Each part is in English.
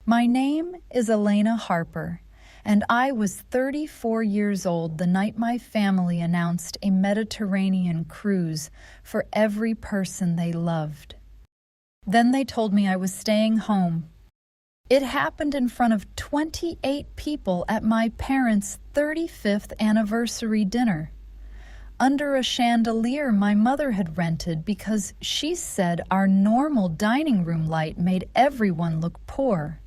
My name is Elena Harper, and I was 34 years old the night my family announced a Mediterranean cruise for every person they loved. Then they told me I was staying home. It happened in front of 28 people at my parents' 35th anniversary dinner, under a chandelier my mother had rented because she said our normal dining room light made everyone look poor.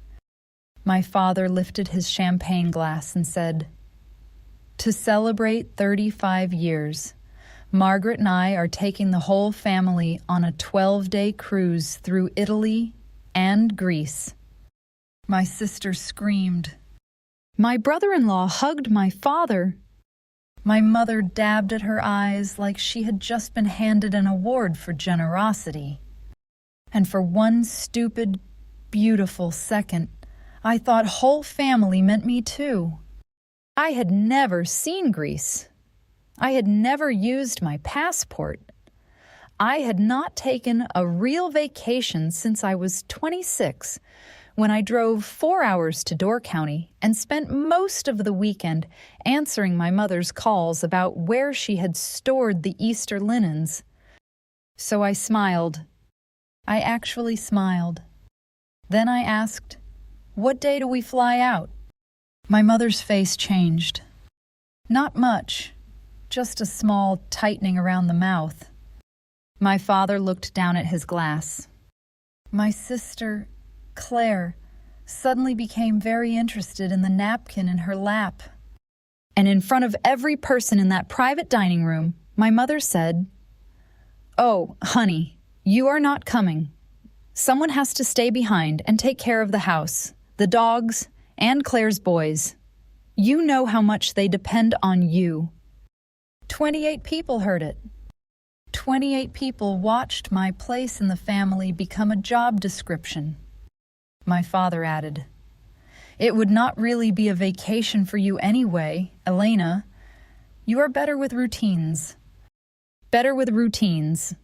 My father lifted his champagne glass and said, "To celebrate 35 years, Margaret and I are taking the whole family on a 12-day cruise through Italy and Greece." My sister screamed. My brother-in-law hugged my father. My mother dabbed at her eyes like she had just been handed an award for generosity. And for one stupid, beautiful second, I thought whole family meant me too. I had never seen Greece. I had never used my passport. I had not taken a real vacation since I was 26, when I drove 4 hours to Door County and spent most of the weekend answering my mother's calls about where she had stored the Easter linens. So I smiled. I actually smiled. Then I asked, "What day do we fly out?" My mother's face changed. Not much, just a small tightening around the mouth. My father looked down at his glass. My sister, Claire, suddenly became very interested in the napkin in her lap. And in front of every person in that private dining room, my mother said, "Oh, honey, you are not coming. Someone has to stay behind and take care of the house, the dogs, and Claire's boys. You know how much they depend on you." 28 people heard it. 28 people watched my place in the family become a job description. My father added, "It would not really be a vacation for you anyway, Elena. You are better with routines. Better with routines.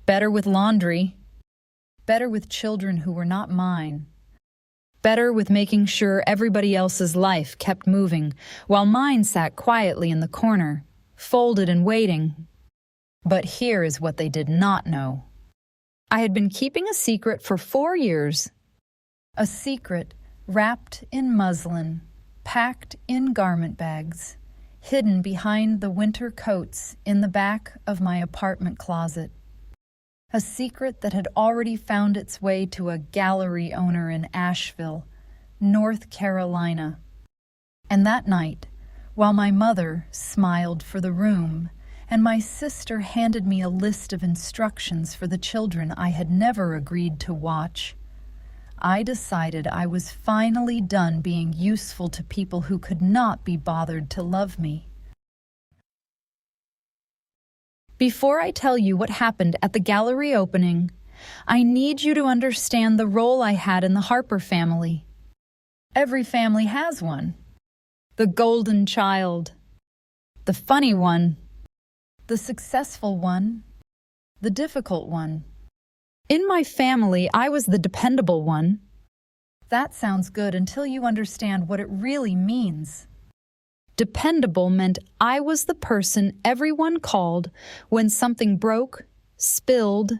Better with laundry. Better with children who were not mine. Better with making sure everybody else's life kept moving, while mine sat quietly in the corner, folded and waiting." But here is what they did not know. I had been keeping a secret for 4 years. A secret wrapped in muslin, packed in garment bags, hidden behind the winter coats in the back of my apartment closet. A secret that had already found its way to a gallery owner in Asheville, North Carolina. And that night, while my mother smiled for the room, and my sister handed me a list of instructions for the children I had never agreed to watch, I decided I was finally done being useful to people who could not be bothered to love me. Before I tell you what happened at the gallery opening, I need you to understand the role I had in the Harper family. Every family has one. The golden child. The funny one. The successful one. The difficult one. In my family, I was the dependable one. That sounds good until you understand what it really means. Dependable meant I was the person everyone called when something broke, spilled,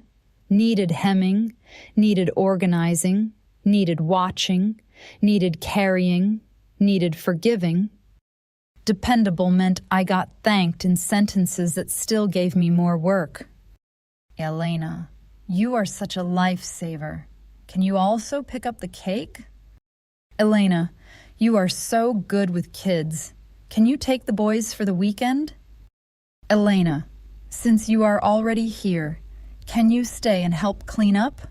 needed hemming, needed organizing, needed watching, needed carrying, needed forgiving. Dependable meant I got thanked in sentences that still gave me more work. "Elena, you are such a lifesaver. Can you also pick up the cake?" "Elena, you are so good with kids. Can you take the boys for the weekend?" "Elena, since you are already here, can you stay and help clean up?"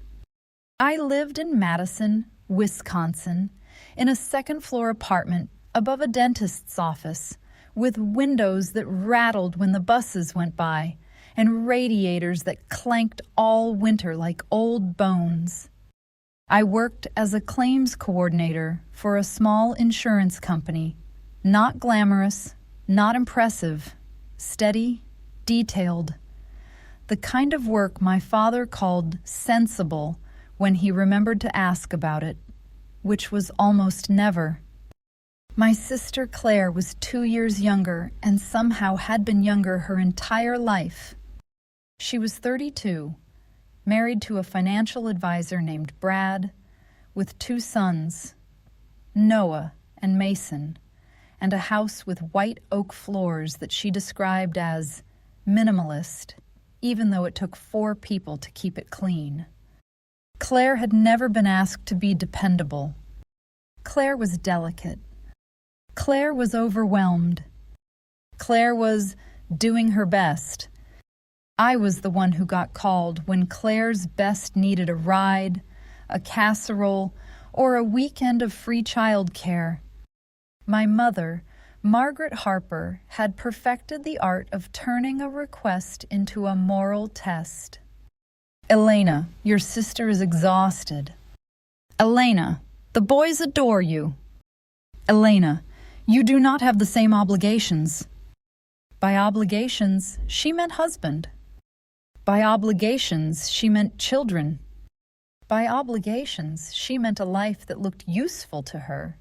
I lived in Madison, Wisconsin, in a second-floor apartment above a dentist's office, with windows that rattled when the buses went by, and radiators that clanked all winter like old bones. I worked as a claims coordinator for a small insurance company. Not glamorous, not impressive, steady, detailed. The kind of work my father called sensible when he remembered to ask about it. which was almost never. My sister Claire was 2 years younger and somehow had been younger her entire life. She was 32, married to a financial advisor named Brad, with 2 sons, Noah and Mason, and a house with white oak floors that she described as minimalist, even though it took 4 people to keep it clean. Claire had never been asked to be dependable. Claire was delicate. Claire was overwhelmed. Claire was doing her best. I was the one who got called when Claire's best needed a ride, a casserole, or a weekend of free childcare. My mother, Margaret Harper, had perfected the art of turning a request into a moral test. Elena, your sister is exhausted. Elena, the boys adore you. Elena, you do not have the same obligations. By obligations, she meant husband. By obligations, she meant children. By obligations, she meant a life that looked useful to her.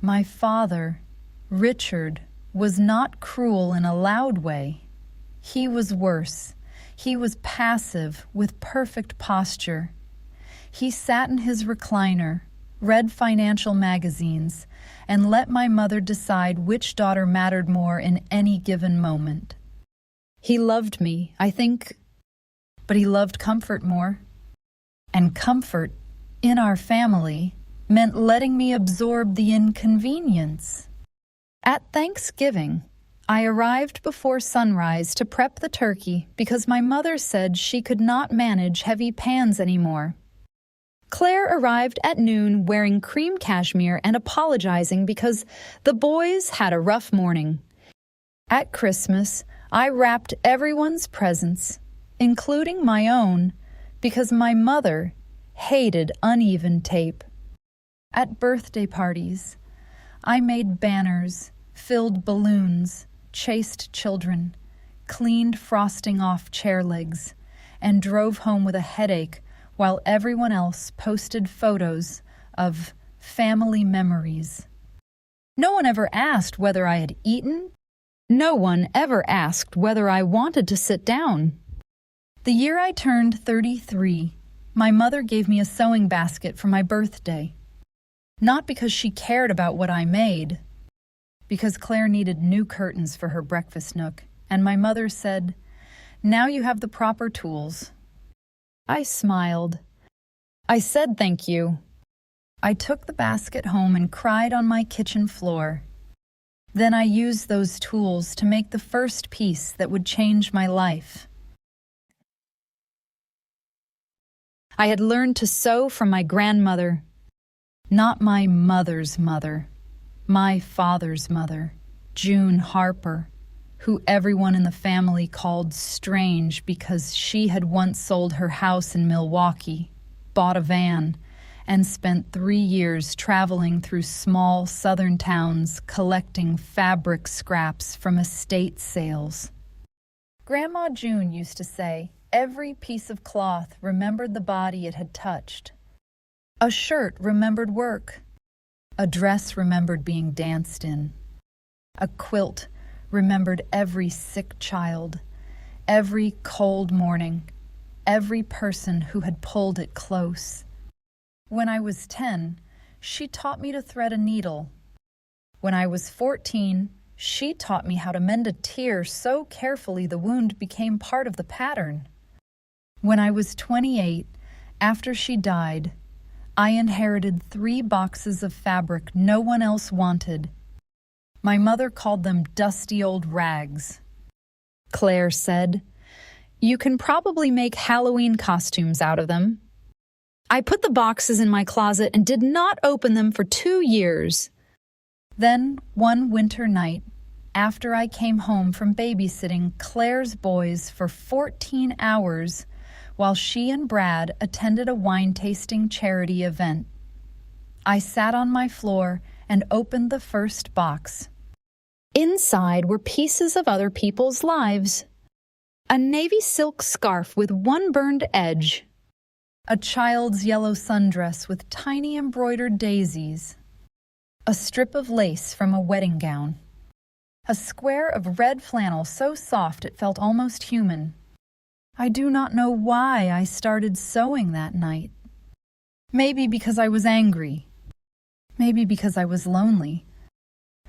My father, Richard, was not cruel in a loud way. He was worse. He was passive, with perfect posture. He sat in his recliner, read financial magazines, and let my mother decide which daughter mattered more in any given moment. He loved me, I think, but he loved comfort more. And comfort, in our family, meant letting me absorb the inconvenience. At Thanksgiving, I arrived before sunrise to prep the turkey because my mother said she could not manage heavy pans anymore. Claire arrived at noon wearing cream cashmere and apologizing because the boys had a rough morning. At Christmas, I wrapped everyone's presents, including my own, because my mother hated uneven tape. At birthday parties, I made banners, filled balloons, chased children, cleaned frosting off chair legs, and drove home with a headache while everyone else posted photos of family memories. No one ever asked whether I had eaten. No one ever asked whether I wanted to sit down. The year I turned 33, my mother gave me a sewing basket for my birthday. Not because she cared about what I made, because Claire needed new curtains for her breakfast nook, and my mother said, "Now you have the proper tools." I smiled. I said thank you. I took the basket home and cried on my kitchen floor. Then I used those tools to make the first piece that would change my life. I had learned to sew from my grandmother, not my mother's mother, my father's mother, June Harper, who everyone in the family called strange because she had once sold her house in Milwaukee, bought a van, and spent 3 years traveling through small southern towns collecting fabric scraps from estate sales. Grandma June used to say, every piece of cloth remembered the body it had touched. A shirt remembered work. A dress remembered being danced in. A quilt remembered every sick child, every cold morning, every person who had pulled it close. When I was 10, she taught me to thread a needle. When I was 14, she taught me how to mend a tear so carefully the wound became part of the pattern. When I was 28, after she died, I inherited 3 boxes of fabric no one else wanted. My mother called them dusty old rags. Claire said, "You can probably make Halloween costumes out of them." I put the boxes in my closet and did not open them for 2 years. Then, one winter night, after I came home from babysitting Claire's boys for 14 hours, while she and Brad attended a wine-tasting charity event, I sat on my floor and opened the first box. Inside were pieces of other people's lives. A navy silk scarf with one burned edge. a child's yellow sundress with tiny embroidered daisies, a strip of lace from a wedding gown, a square of red flannel so soft it felt almost human. I do not know why I started sewing that night. Maybe because I was angry. Maybe because I was lonely.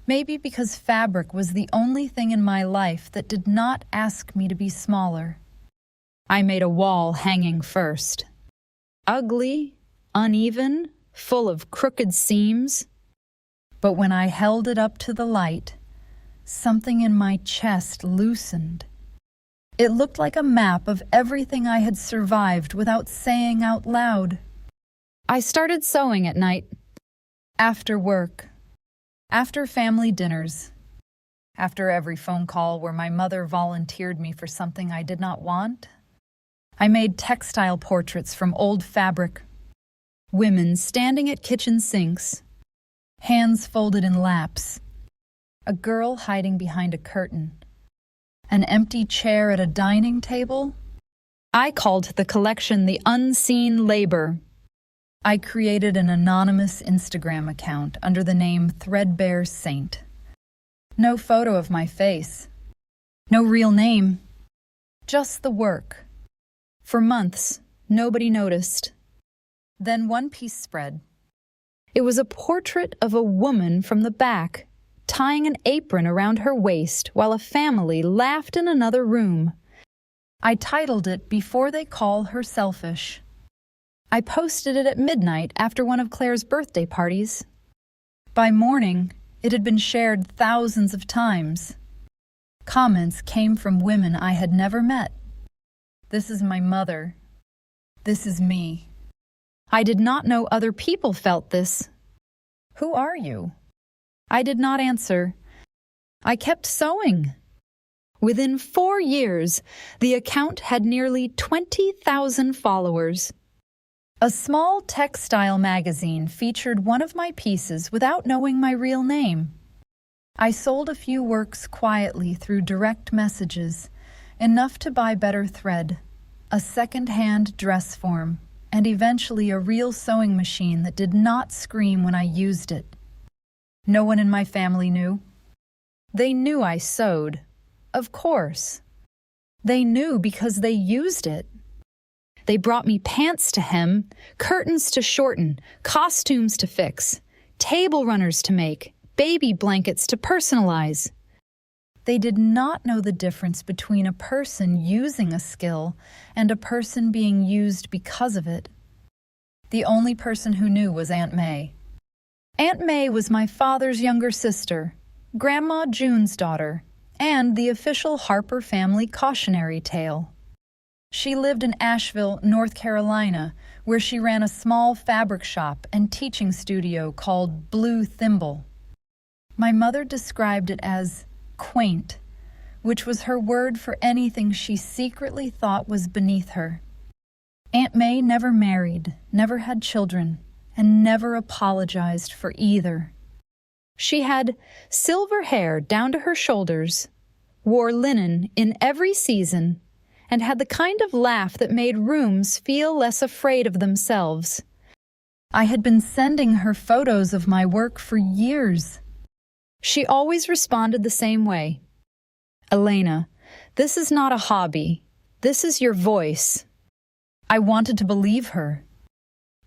Maybe because fabric was the only thing in my life that did not ask me to be smaller. I made a wall hanging first. Ugly, uneven, full of crooked seams. But when I held it up to the light, something in my chest loosened. It looked like a map of everything I had survived without saying out loud. I started sewing at night. After work. After family dinners. After every phone call where my mother volunteered me for something I did not want. I made textile portraits from old fabric. Women standing at kitchen sinks. Hands folded in laps. A girl hiding behind a curtain. An empty chair at a dining table. I called the collection the Unseen Labor. I created an anonymous Instagram account under the name Threadbare Saint. No photo of my face. No real name. Just the work. For months, nobody noticed. Then one piece spread. It was a portrait of a woman from the back, tying an apron around her waist while a family laughed in another room. I titled it Before They Call Her Selfish. I posted it at midnight after one of Claire's birthday parties. By morning, it had been shared thousands of times. Comments came from women I had never met. This is my mother. This is me. I did not know other people felt this. Who are you? I did not answer. I kept sewing. Within 4 years, the account had nearly 20,000 followers. A small textile magazine featured one of my pieces without knowing my real name. I sold a few works quietly through direct messages, enough to buy better thread, a second-hand dress form, and eventually a real sewing machine that did not scream when I used it. No one in my family knew. They knew I sewed. Of course. They knew because they used it. They brought me pants to hem, curtains to shorten, costumes to fix, table runners to make, baby blankets to personalize. They did not know the difference between a person using a skill and a person being used because of it. The only person who knew was Aunt May. Aunt May was my father's younger sister, Grandma June's daughter, and the official Harper family cautionary tale. She lived in Asheville, North Carolina, where she ran a small fabric shop and teaching studio called Blue Thimble. My mother described it as quaint, which was her word for anything she secretly thought was beneath her. Aunt May never married, never had children, and never apologized for either. She had silver hair down to her shoulders, wore linen in every season, and had the kind of laugh that made rooms feel less afraid of themselves. I had been sending her photos of my work for years. She always responded the same way. Elena, this is not a hobby. This is your voice. I wanted to believe her.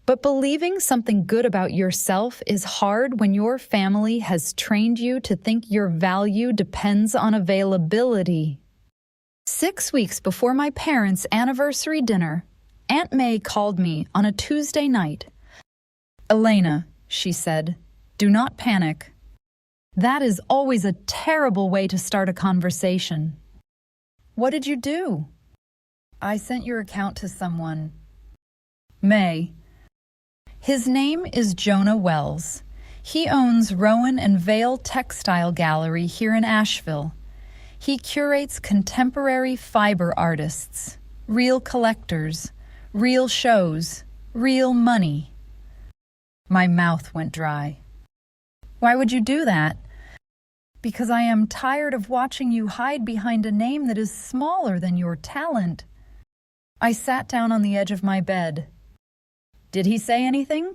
But believing something good about yourself is hard when your family has trained you to think your value depends on availability. 6 weeks before my parents' anniversary dinner, Aunt May called me on a Tuesday night. Elena, she said, do not panic. That is always a terrible way to start a conversation. What did you do? I sent your account to someone. May. His name is Jonah Wells. He owns Rowan and Vale Textile Gallery here in Asheville. He curates contemporary fiber artists, real collectors, real shows, real money. My mouth went dry. Why would you do that? Because I am tired of watching you hide behind a name that is smaller than your talent. I sat down on the edge of my bed. Did he say anything?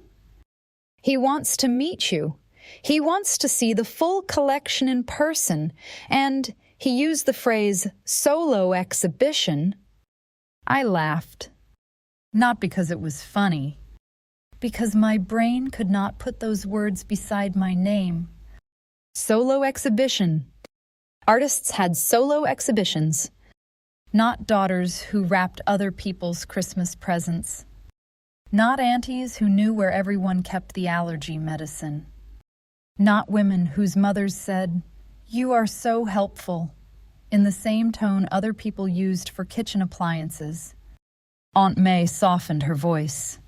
He wants to meet you. He wants to see the full collection in person, and he used the phrase solo exhibition. I laughed. Not because it was funny, because my brain could not put those words beside my name. Solo exhibition. Artists had solo exhibitions. Not daughters who wrapped other people's Christmas presents. Not aunties who knew where everyone kept the allergy medicine. Not women whose mothers said, "You are so helpful," in the same tone other people used for kitchen appliances. Aunt May softened her voice.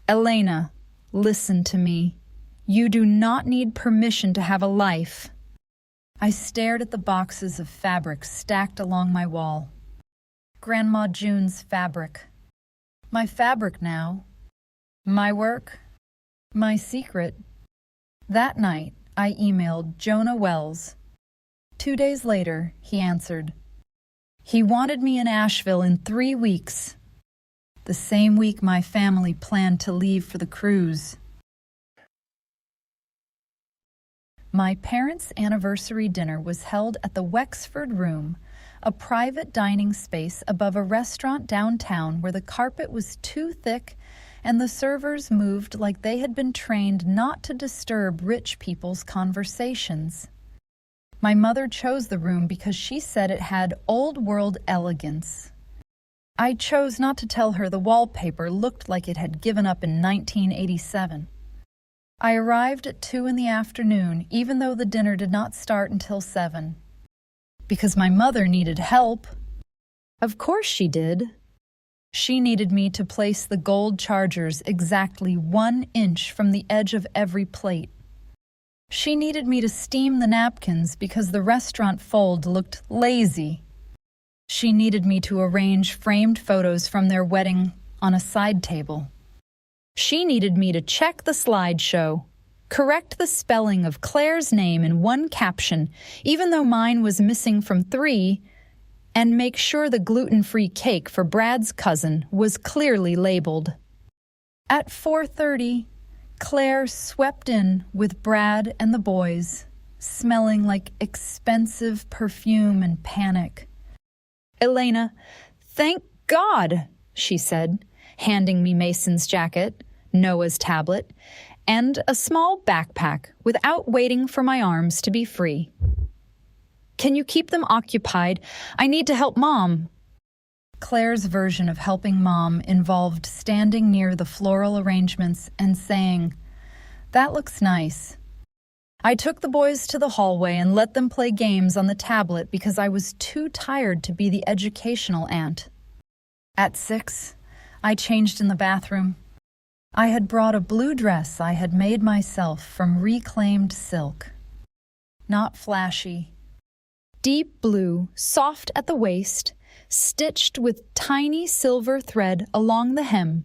"Elena, listen to me. You do not need permission to have a life." I stared at the boxes of fabric stacked along my wall. Grandma June's fabric. My fabric now. My work. My secret. That night, I emailed Jonah Wells. 2 days later, he answered. He wanted me in Asheville in 3 weeks. The same week my family planned to leave for the cruise. My parents' anniversary dinner was held at the Wexford Room, a private dining space above a restaurant downtown where the carpet was too thick and the servers moved like they had been trained not to disturb rich people's conversations. My mother chose the room because she said it had old-world elegance. I chose not to tell her the wallpaper looked like it had given up in 1987. I arrived at 2 in the afternoon, even though the dinner did not start until 7. Because my mother needed help. Of course she did. She needed me to place the gold chargers exactly 1 inch from the edge of every plate. She needed me to steam the napkins because the restaurant fold looked lazy. She needed me to arrange framed photos from their wedding on a side table. She needed me to check the slideshow, correct the spelling of Claire's name in 1 caption, even though mine was missing from 3, and make sure the gluten-free cake for Brad's cousin was clearly labeled. At 4:30, Claire swept in with Brad and the boys, smelling like expensive perfume and panic. "Elena, thank God," she said, handing me Mason's jacket, Noah's tablet, and a small backpack without waiting for my arms to be free. "Can you keep them occupied? I need to help Mom." Claire's version of helping Mom involved standing near the floral arrangements and saying, "That looks nice." I took the boys to the hallway and let them play games on the tablet because I was too tired to be the educational aunt. At 6, I changed in the bathroom. I had brought a blue dress I had made myself from reclaimed silk. Not flashy. Deep blue, soft at the waist, stitched with tiny silver thread along the hem.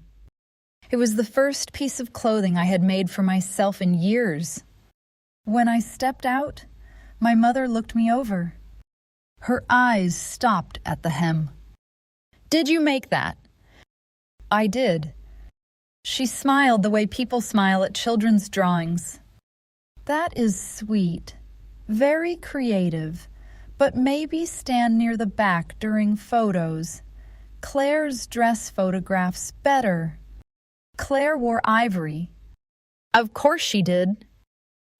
It was the first piece of clothing I had made for myself in years. When I stepped out, my mother looked me over. Her eyes stopped at the hem. "Did you make that?" I did. She smiled the way people smile at children's drawings. "That is sweet, very creative, but maybe stand near the back during photos. Claire's dress photographs better. Claire wore ivory." "Of course she did."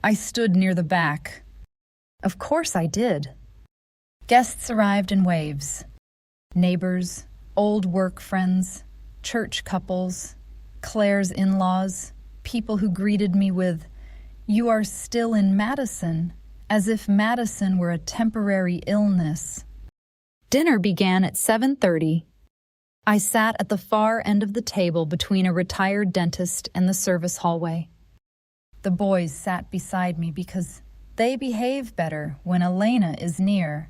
I stood near the back. "Of course I did." Guests arrived in waves. Neighbors, old work friends, church couples, Claire's in-laws, people who greeted me with, "You are still in Madison," as if Madison were a temporary illness. Dinner began at 7:30. I sat at the far end of the table between a retired dentist and the service hallway. The boys sat beside me because they behave better when Elena is near.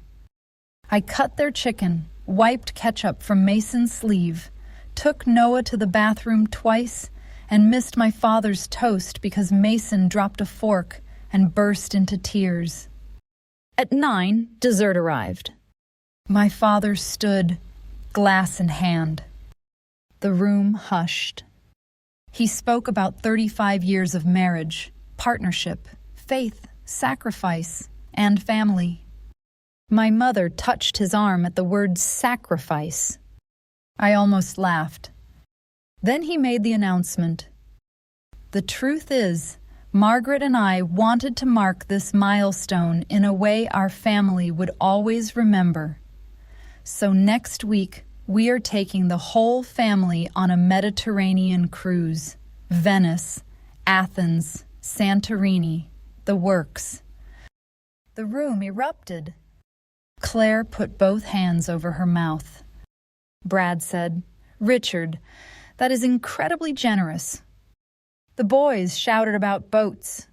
I cut their chicken, wiped ketchup from Mason's sleeve, took Noah to the bathroom twice, and missed my father's toast because Mason dropped a fork and burst into tears. At 9, dessert arrived. My father stood, glass in hand. The room hushed. He spoke about 35 years of marriage, partnership, faith, sacrifice, and family. My mother touched his arm at the word sacrifice. I almost laughed. Then he made the announcement. The truth is, Margaret and I wanted to mark this milestone in a way our family would always remember. So next week, we are taking the whole family on a Mediterranean cruise. Venice, Athens, Santorini, the works. The room erupted. Claire put both hands over her mouth. Brad said, "Richard, that is incredibly generous." The boys shouted about boats.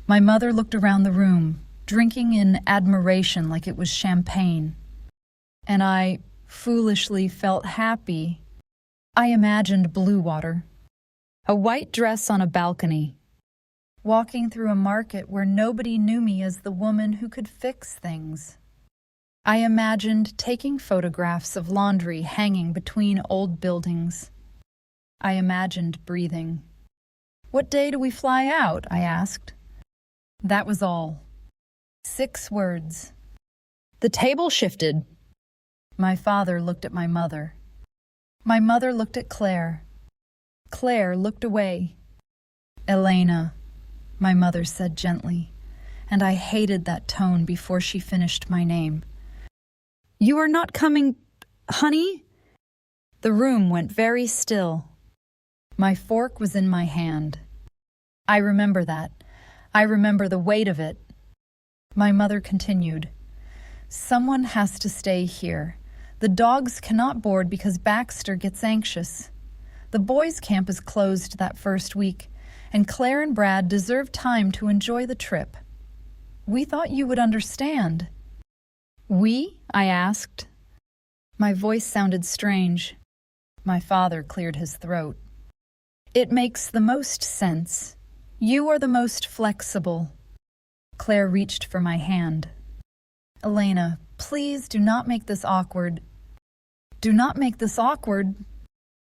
My mother looked around the room, drinking in admiration like it was champagne. And I foolishly felt happy. I imagined blue water. A white dress on a balcony. Walking through a market where nobody knew me as the woman who could fix things. I imagined taking photographs of laundry hanging between old buildings. I imagined breathing. What day do we fly out? I asked. That was all. 6 words. The table shifted. My father looked at my mother. My mother looked at Claire. Claire looked away. Elena, my mother said gently, and I hated that tone before she finished my name. You are not coming, honey? The room went very still. My fork was in my hand. I remember that. I remember the weight of it. My mother continued. Someone has to stay here. The dogs cannot board because Baxter gets anxious. The boys' camp is closed that first week, and Claire and Brad deserve time to enjoy the trip. We thought you would understand. We? I asked. My voice sounded strange. My father cleared his throat. It makes the most sense. You are the most flexible. Claire reached for my hand. Elena, please do not make this awkward. Do not make this awkward.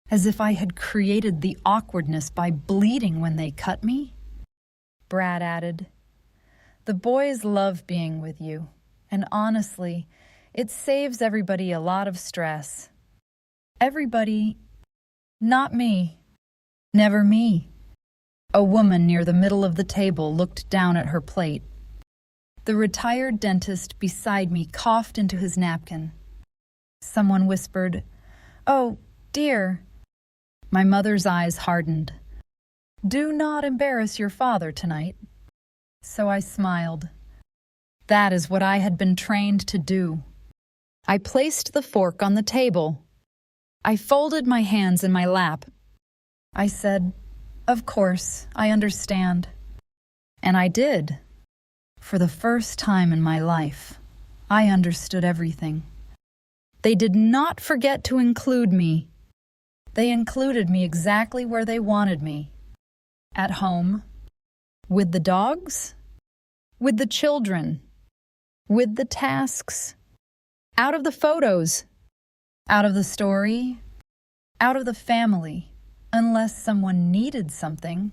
As if I had created the awkwardness by bleeding when they cut me. Brad added, the boys love being with you, and honestly, it saves everybody a lot of stress. Everybody, not me. Never me. A woman near the middle of the table looked down at her plate. The retired dentist beside me coughed into his napkin. Someone whispered, "Oh, dear." My mother's eyes hardened. Do not embarrass your father tonight. So I smiled. That is what I had been trained to do. I placed the fork on the table. I folded my hands in my lap. I said, of course, I understand. And I did. For the first time in my life, I understood everything. They did not forget to include me. They included me exactly where they wanted me. At home. With the dogs. With the children. With the tasks. Out of the photos. Out of the story. Out of the family. Unless someone needed something.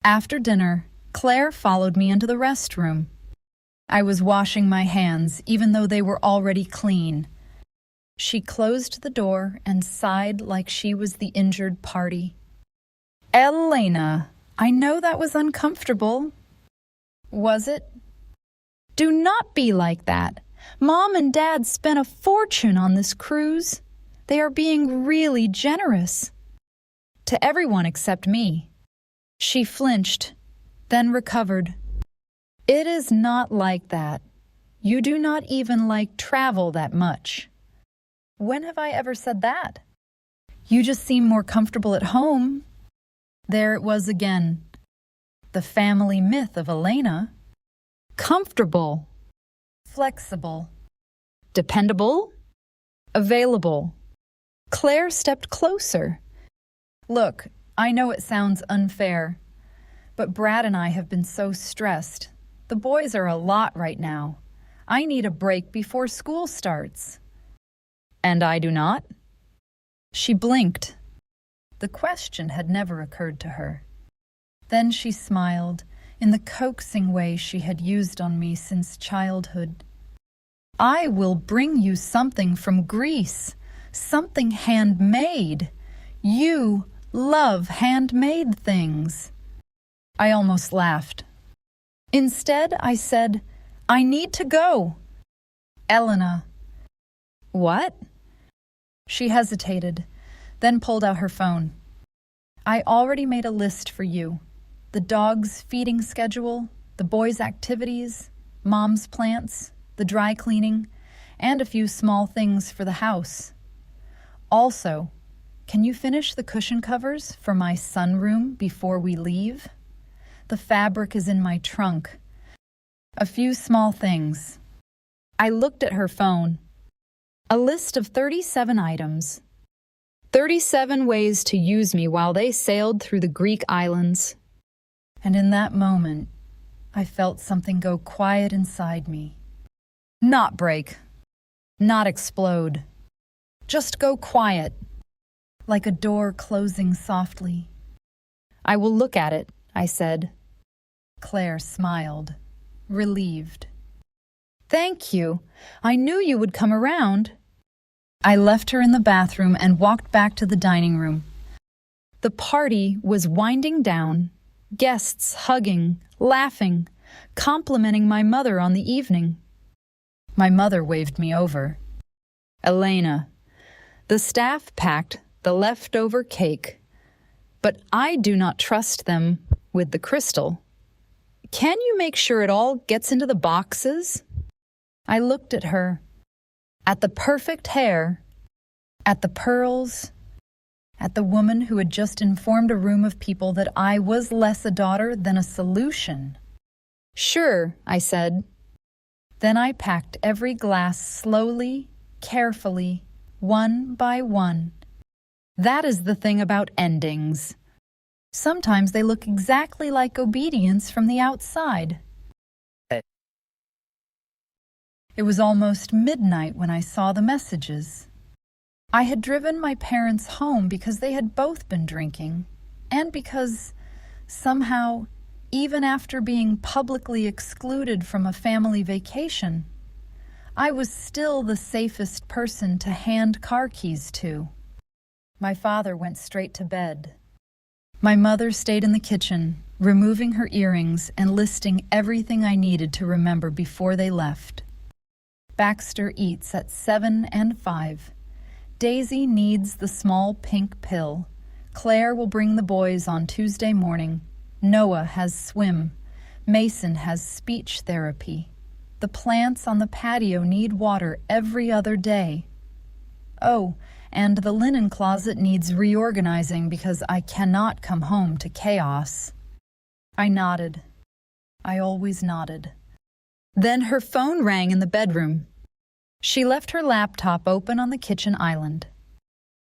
After dinner, Claire followed me into the restroom. I was washing my hands, even though they were already clean. She closed the door and sighed like she was the injured party. Elena, I know that was uncomfortable. Was it? Do not be like that. Mom and Dad spent a fortune on this cruise. They are being really generous. To everyone except me. She flinched, then recovered. It is not like that. You do not even like travel that much. When have I ever said that? You just seem more comfortable at home. There it was again. The family myth of Elena. Comfortable. Flexible. Dependable. Available. Claire stepped closer. Look, I know it sounds unfair, but Brad and I have been so stressed. The boys are a lot right now. I need a break before school starts. And I do not? She blinked. The question had never occurred to her. Then she smiled in the coaxing way she had used on me since childhood. I will bring you something from Greece, something handmade. You love handmade things. I almost laughed. Instead, I said, I need to go. Elena. What? She hesitated, then pulled out her phone. I already made a list for you. The dog's feeding schedule, the boys' activities, mom's plants, the dry cleaning, and a few small things for the house. Also, can you finish the cushion covers for my sunroom before we leave? The fabric is in my trunk. A few small things. I looked at her phone. A list of 37 items. 37 ways to use me while they sailed through the Greek islands. And in that moment, I felt something go quiet inside me. Not break. Not explode. Just go quiet, like a door closing softly. I will look at it, I said. Claire smiled, relieved. Thank you. I knew you would come around. I left her in the bathroom and walked back to the dining room. The party was winding down, guests hugging, laughing, complimenting my mother on the evening. My mother waved me over. Elena, the staff packed the leftover cake, but I do not trust them with the crystal. Can you make sure it all gets into the boxes? I looked at her, at the perfect hair, at the pearls, at the woman who had just informed a room of people that I was less a daughter than a solution. Sure, I said. Then I packed every glass slowly, carefully, one by one. That is the thing about endings. Sometimes they look exactly like obedience from the outside. It was almost midnight when I saw the messages. I had driven my parents home because they had both been drinking, and because, somehow, even after being publicly excluded from a family vacation, I was still the safest person to hand car keys to. My father went straight to bed. My mother stayed in the kitchen, removing her earrings and listing everything I needed to remember before they left. Baxter eats at 7 and 5. Daisy needs the small pink pill. Claire will bring the boys on Tuesday morning. Noah has swim. Mason has speech therapy. The plants on the patio need water every other day. Oh, and the linen closet needs reorganizing because I cannot come home to chaos. I nodded. I always nodded. Then her phone rang in the bedroom. She left her laptop open on the kitchen island.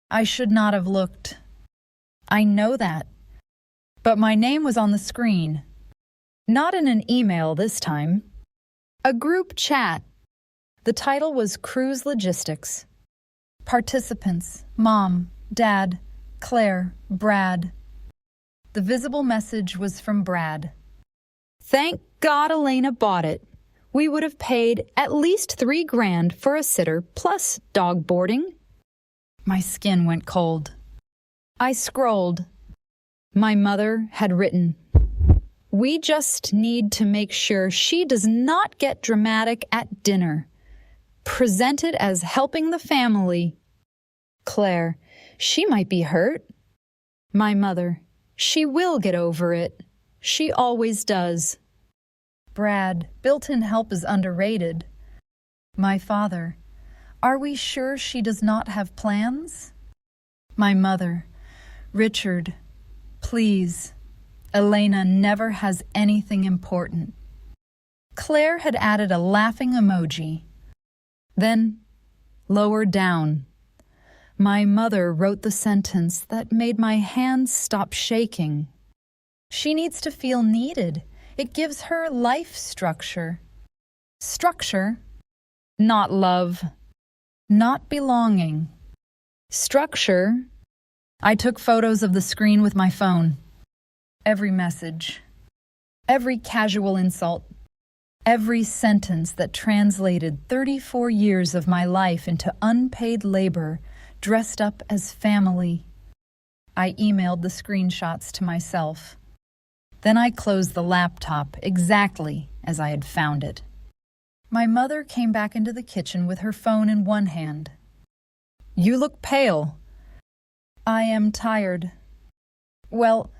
I should not have looked. I know that. But my name was on the screen. Not in an email this time. A group chat. The title was Cruise Logistics. Participants: Mom, Dad, Claire, Brad. The visible message was from Brad. Thank God Elena bought it. We would have paid at least $3 grand for a sitter plus dog boarding. My skin went cold. I scrolled. My mother had written, "We just need to make sure she does not get dramatic at dinner. Presented as helping the family. Claire, she might be hurt. My mother, she will get over it. She always does. Brad, built-in help is underrated. My father, are we sure she does not have plans? My mother, Richard, please. Elena never has anything important. Claire had added a laughing emoji. Then, lower down, my mother wrote the sentence that made my hands stop shaking. She needs to feel needed. It gives her life structure. Structure, not love, not belonging. Structure? I took photos of the screen with my phone. Every message, every casual insult, every sentence that translated 34 years of my life into unpaid labor dressed up as family. I emailed the screenshots to myself. Then I closed the laptop exactly as I had found it. My mother came back into the kitchen with her phone in one hand. You look pale. I am tired. Well,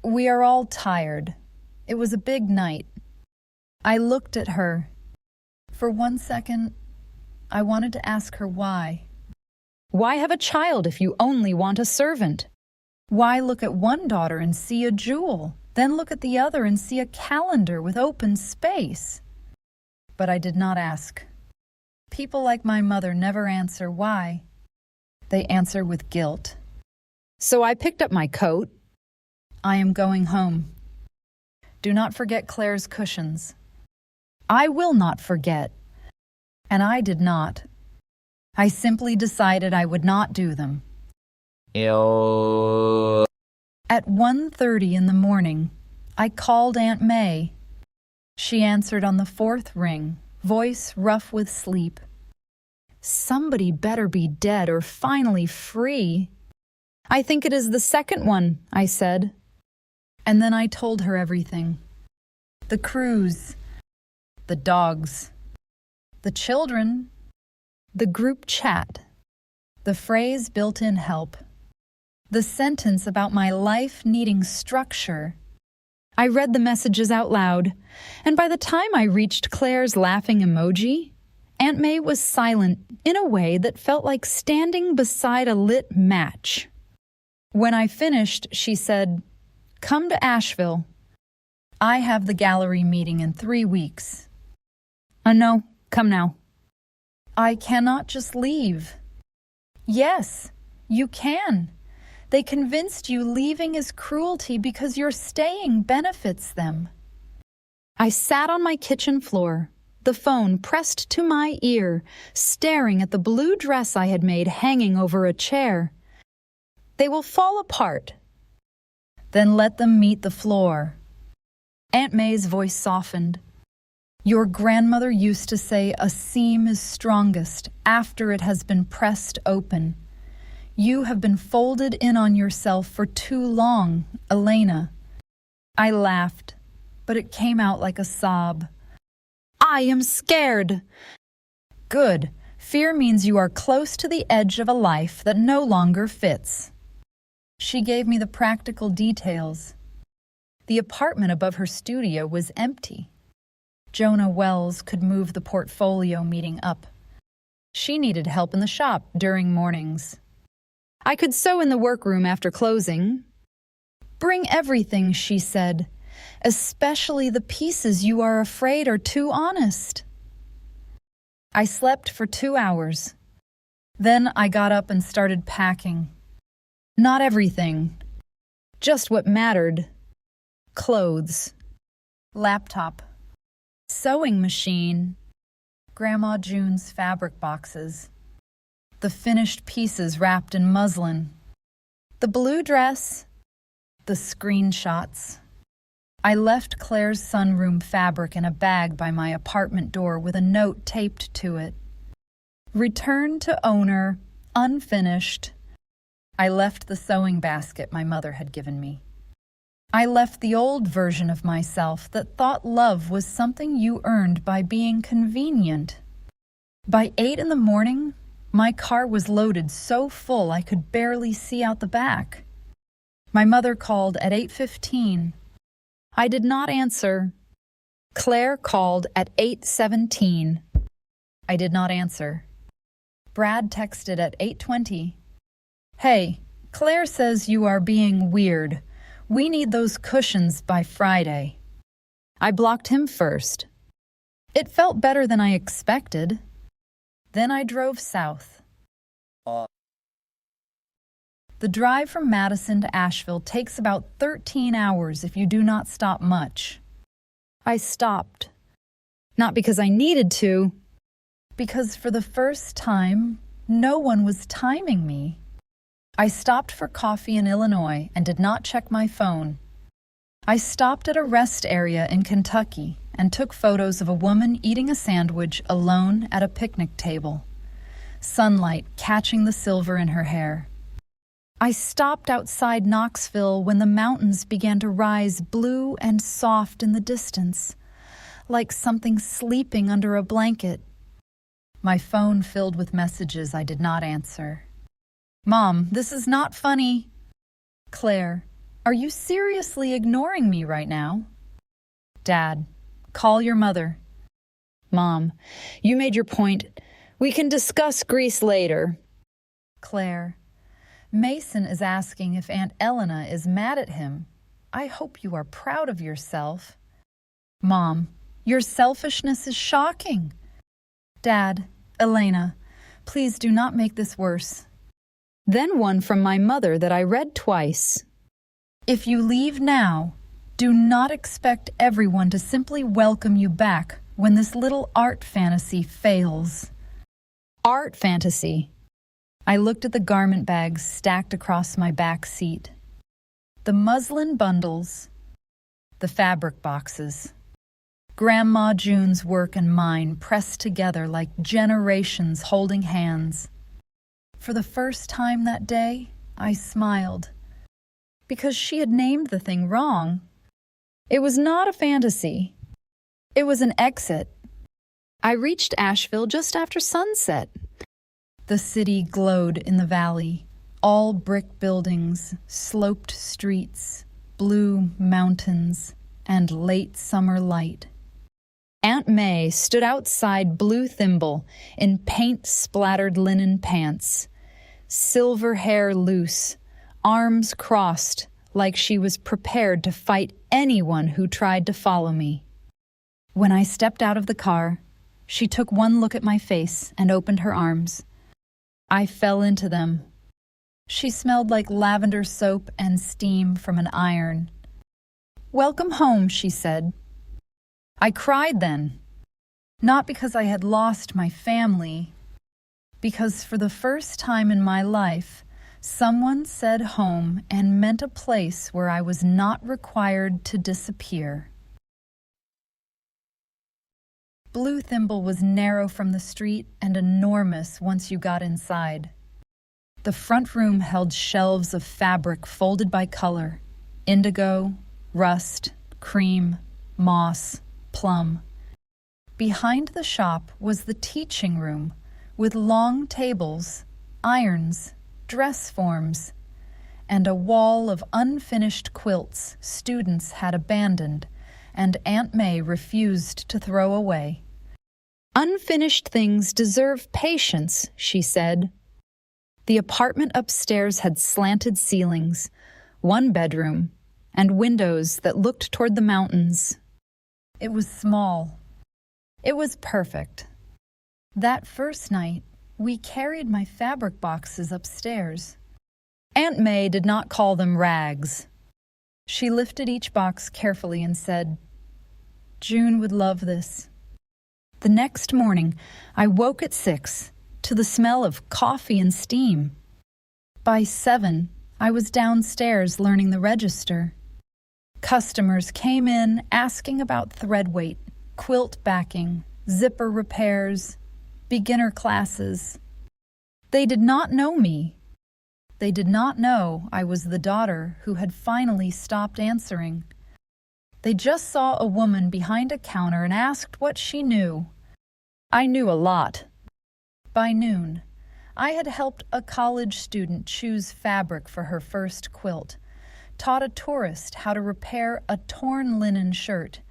we are all tired. It was a big night. I looked at her. For 1 second, I wanted to ask her why. Why have a child if you only want a servant? Why look at one daughter and see a jewel, then look at the other and see a calendar with open space? But I did not ask. People like my mother never answer why. They answer with guilt. So I picked up my coat. I am going home. Do not forget Claire's cushions. I will not forget. And I did not. I simply decided I would not do them. Ew. At 1:30 in the morning, I called Aunt May. She answered on the fourth ring, voice rough with sleep. Somebody better be dead or finally free. I think it is the second one, I said. And then I told her everything. The cruise, the dogs, the children, the group chat, the phrase built-in help, the sentence about my life needing structure. I read the messages out loud, and by the time I reached Claire's laughing emoji, Aunt May was silent in a way that felt like standing beside a lit match. When I finished, she said, "Come to Asheville. I have the gallery meeting in 3 weeks." No, come now. I cannot just leave. Yes, you can. They convinced you leaving is cruelty because your staying benefits them. I sat on my kitchen floor, the phone pressed to my ear, staring at the blue dress I had made hanging over a chair. They will fall apart. Then let them meet the floor. Aunt May's voice softened. Your grandmother used to say a seam is strongest after it has been pressed open. You have been folded in on yourself for too long, Elena. I laughed, but it came out like a sob. I am scared. Good. Fear means you are close to the edge of a life that no longer fits. She gave me the practical details. The apartment above her studio was empty. Jonah Wells could move the portfolio meeting up. She needed help in the shop during mornings. I could sew in the workroom after closing. Bring everything, she said, especially the pieces you are afraid are too honest. I slept for 2 hours. Then I got up and started packing. Not everything, just what mattered. Clothes, laptop, sewing machine, Grandma June's fabric boxes, the finished pieces wrapped in muslin, the blue dress, the screenshots. I left Claire's sunroom fabric in a bag by my apartment door with a note taped to it. Return to owner, unfinished. I left the sewing basket my mother had given me. I left the old version of myself that thought love was something you earned by being convenient. By 8 in the morning, my car was loaded so full I could barely see out the back. My mother called at 8:15. I did not answer. Claire called at 8:17. I did not answer. Brad texted at 8:20. Hey, Claire says you are being weird. We need those cushions by Friday. I blocked him first. It felt better than I expected. Then I drove south. The drive from Madison to Asheville takes about 13 hours if you do not stop much. I stopped. Not because I needed to. Because for the first time, no one was timing me. I stopped for coffee in Illinois and did not check my phone. I stopped at a rest area in Kentucky and took photos of a woman eating a sandwich alone at a picnic table, sunlight catching the silver in her hair. I stopped outside Knoxville when the mountains began to rise blue and soft in the distance, like something sleeping under a blanket. My phone filled with messages I did not answer. Mom, this is not funny. Claire, are you seriously ignoring me right now? Dad, call your mother. Mom, you made your point. We can discuss Greece later. Claire, Mason is asking if Aunt Elena is mad at him. I hope you are proud of yourself. Mom, your selfishness is shocking. Dad, Elena, please do not make this worse. Then one from my mother that I read twice. If you leave now, do not expect everyone to simply welcome you back when this little art fantasy fails. Art fantasy. I looked at the garment bags stacked across my back seat. The muslin bundles, the fabric boxes. Grandma June's work and mine pressed together like generations holding hands. For the first time that day, I smiled. Because she had named the thing wrong. It was not a fantasy. It was an exit. I reached Asheville just after sunset. The city glowed in the valley, all brick buildings, sloped streets, blue mountains, and late summer light. Aunt May stood outside Blue Thimble in paint-splattered linen pants, silver hair loose, arms crossed like she was prepared to fight anyone who tried to follow me. When I stepped out of the car, she took one look at my face and opened her arms. I fell into them. She smelled like lavender soap and steam from an iron. "Welcome home," she said. I cried then, not because I had lost my family, because for the first time in my life, someone said home and meant a place where I was not required to disappear. Blue Thimble was narrow from the street and enormous once you got inside. The front room held shelves of fabric folded by color: indigo, rust, cream, moss, plum. Behind the shop was the teaching room with long tables, irons, dress forms, and a wall of unfinished quilts students had abandoned and Aunt May refused to throw away. "Unfinished things deserve patience," she said. The apartment upstairs had slanted ceilings, one bedroom, and windows that looked toward the mountains. It was small. It was perfect. That first night, we carried my fabric boxes upstairs. Aunt May did not call them rags. She lifted each box carefully and said, "June would love this." The next morning, I woke at 6 to the smell of coffee and steam. By 7, I was downstairs learning the register. Customers came in asking about thread weight, quilt backing, zipper repairs, beginner classes. They did not know me. They did not know I was the daughter who had finally stopped answering. They just saw a woman behind a counter and asked what she knew. I knew a lot. By noon, I had helped a college student choose fabric for her first quilt, taught a tourist how to repair a torn linen shirt,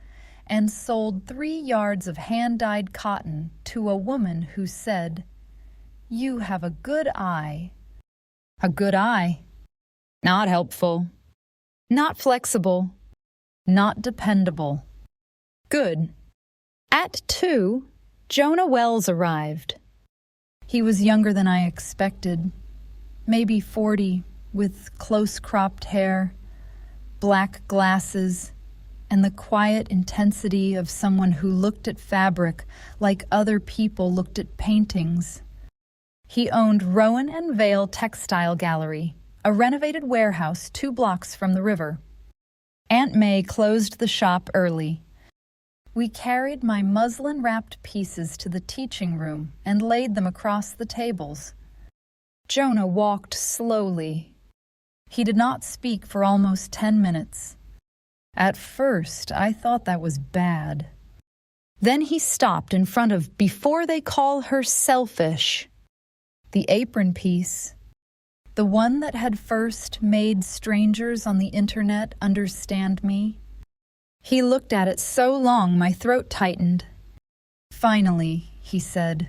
and sold 3 yards of hand-dyed cotton to a woman who said, "You have a good eye." A good eye. Not helpful. Not flexible. Not dependable. Good. At 2, Jonah Wells arrived. He was younger than I expected, maybe 40, with close-cropped hair, black glasses, and the quiet intensity of someone who looked at fabric like other people looked at paintings. He owned Rowan and Vale Textile Gallery, a renovated warehouse 2 blocks from the river. Aunt May closed the shop early. We carried my muslin-wrapped pieces to the teaching room and laid them across the tables. Jonah walked slowly. He did not speak for almost 10 minutes. At first, I thought that was bad. Then he stopped in front of Before They Call Her Selfish, the apron piece, the one that had first made strangers on the internet understand me. He looked at it so long my throat tightened. Finally, he said,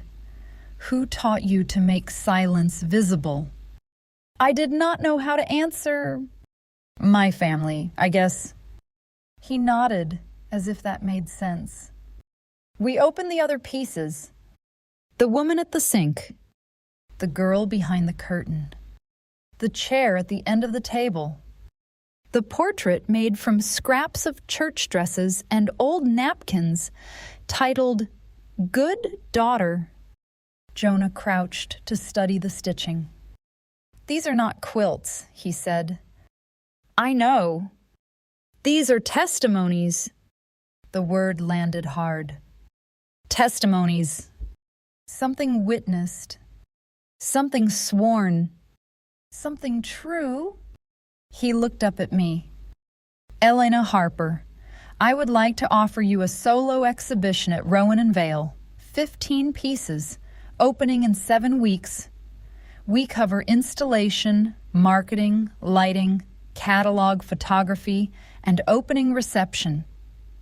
"Who taught you to make silence visible?" I did not know how to answer. My family, I guess. He nodded, as if that made sense. We opened the other pieces. The woman at the sink. The girl behind the curtain. The chair at the end of the table. The portrait made from scraps of church dresses and old napkins, titled Good Daughter. Jonah crouched to study the stitching. "These are not quilts," he said. "I know. These are testimonies." The word landed hard. Testimonies. Something witnessed. Something sworn. Something true. He looked up at me. "Elena Harper, I would like to offer you a solo exhibition at Rowan and Vale. 15 pieces, opening in 7 weeks. We cover installation, marketing, lighting, catalog photography, and opening reception.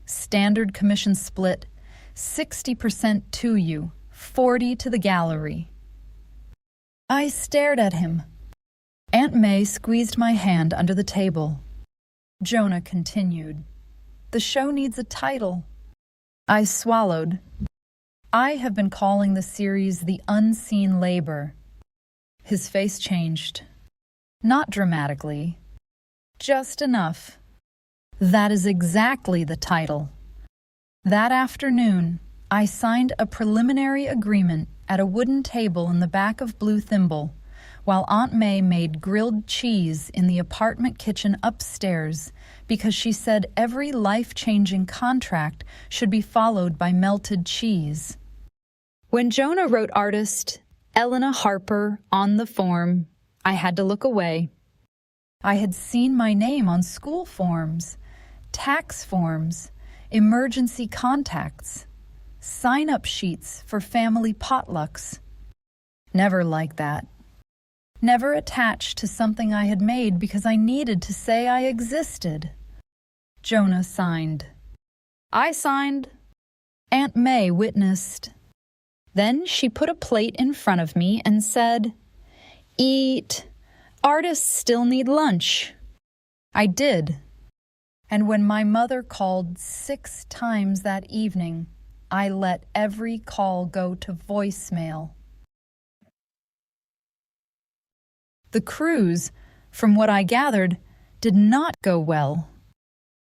Standard commission split, 60% to you, 40% to the gallery." I stared at him. Aunt May squeezed my hand under the table. Jonah continued, "The show needs a title." I swallowed. I have been calling the series The Unseen Labor. His face changed. Not dramatically. Just enough. That is exactly the title. That afternoon, I signed a preliminary agreement at a wooden table in the back of Blue Thimble, while Aunt May made grilled cheese in the apartment kitchen upstairs because she said every life-changing contract should be followed by melted cheese. When Jonah wrote artist Elena Harper on the form, I had to look away. I had seen my name on school forms, tax forms, emergency contacts, sign-up sheets for family potlucks. Never like that. Never attached to something I had made because I needed to say I existed. Jonah signed. I signed. Aunt May witnessed. Then she put a plate in front of me and said, "Eat. Artists still need lunch." I did. And when my mother called 6 times that evening, I let every call go to voicemail. The cruise, from what I gathered, did not go well.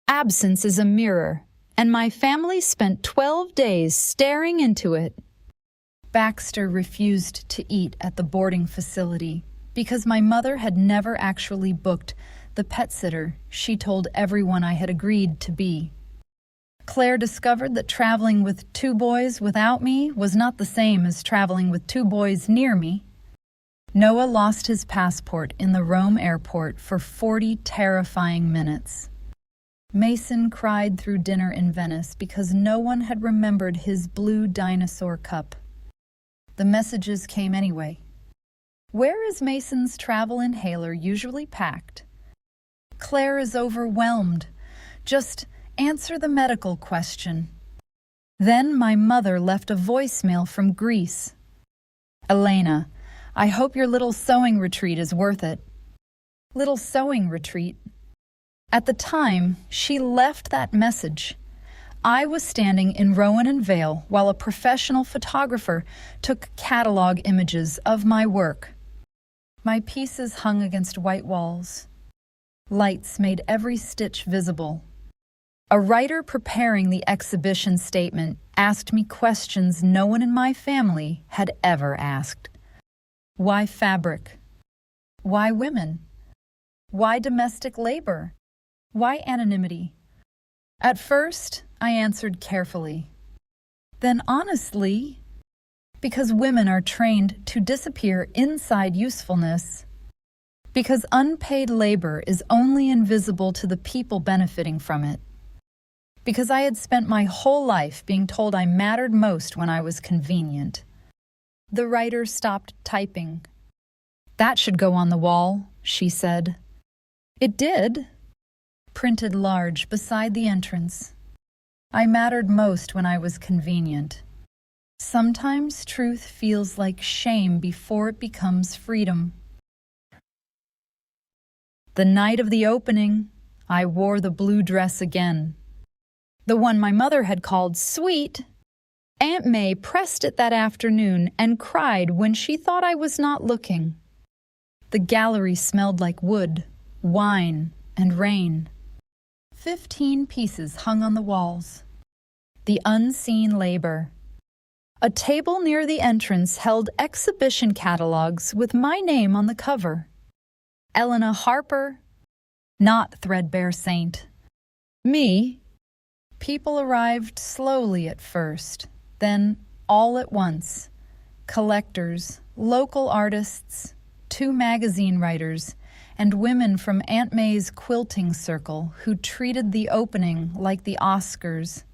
Absence is a mirror, and my family spent 12 days staring into it. Baxter refused to eat at the boarding facility because my mother had never actually booked the pet sitter she told everyone I had agreed to be. Claire discovered that traveling with 2 boys without me was not the same as traveling with 2 boys near me. Noah lost his passport in the Rome airport for 40 terrifying minutes. Mason cried through dinner in Venice because no one had remembered his blue dinosaur cup. The messages came anyway. Where is Mason's travel inhaler usually packed? Claire is overwhelmed. Just answer the medical question. Then my mother left a voicemail from Greece. "Elena, I hope your little sewing retreat is worth it." Little sewing retreat. At the time she left that message, I was standing in Rowan and Vale while a professional photographer took catalog images of my work. My pieces hung against white walls. Lights made every stitch visible. A writer preparing the exhibition statement asked me questions no one in my family had ever asked. Why fabric? Why women? Why domestic labor? Why anonymity? At first, I answered carefully. Then honestly, because women are trained to disappear inside usefulness, because unpaid labor is only invisible to the people benefiting from it, because I had spent my whole life being told I mattered most when I was convenient. The writer stopped typing. That should go on the wall, she said. It did. Printed large beside the entrance. I mattered most when I was convenient. Sometimes truth feels like shame before it becomes freedom. The night of the opening, I wore the blue dress again. The one my mother had called sweet. Aunt May pressed it that afternoon and cried when she thought I was not looking. The gallery smelled like wood, wine, and rain. 15 pieces hung on the walls. The unseen labor. A table near the entrance held exhibition catalogs with my name on the cover. Elena Harper, not threadbare saint. Me. People arrived slowly at first, then all at once. Collectors, local artists, 2 magazine writers, and women from Aunt May's quilting circle who treated the opening like the Oscars.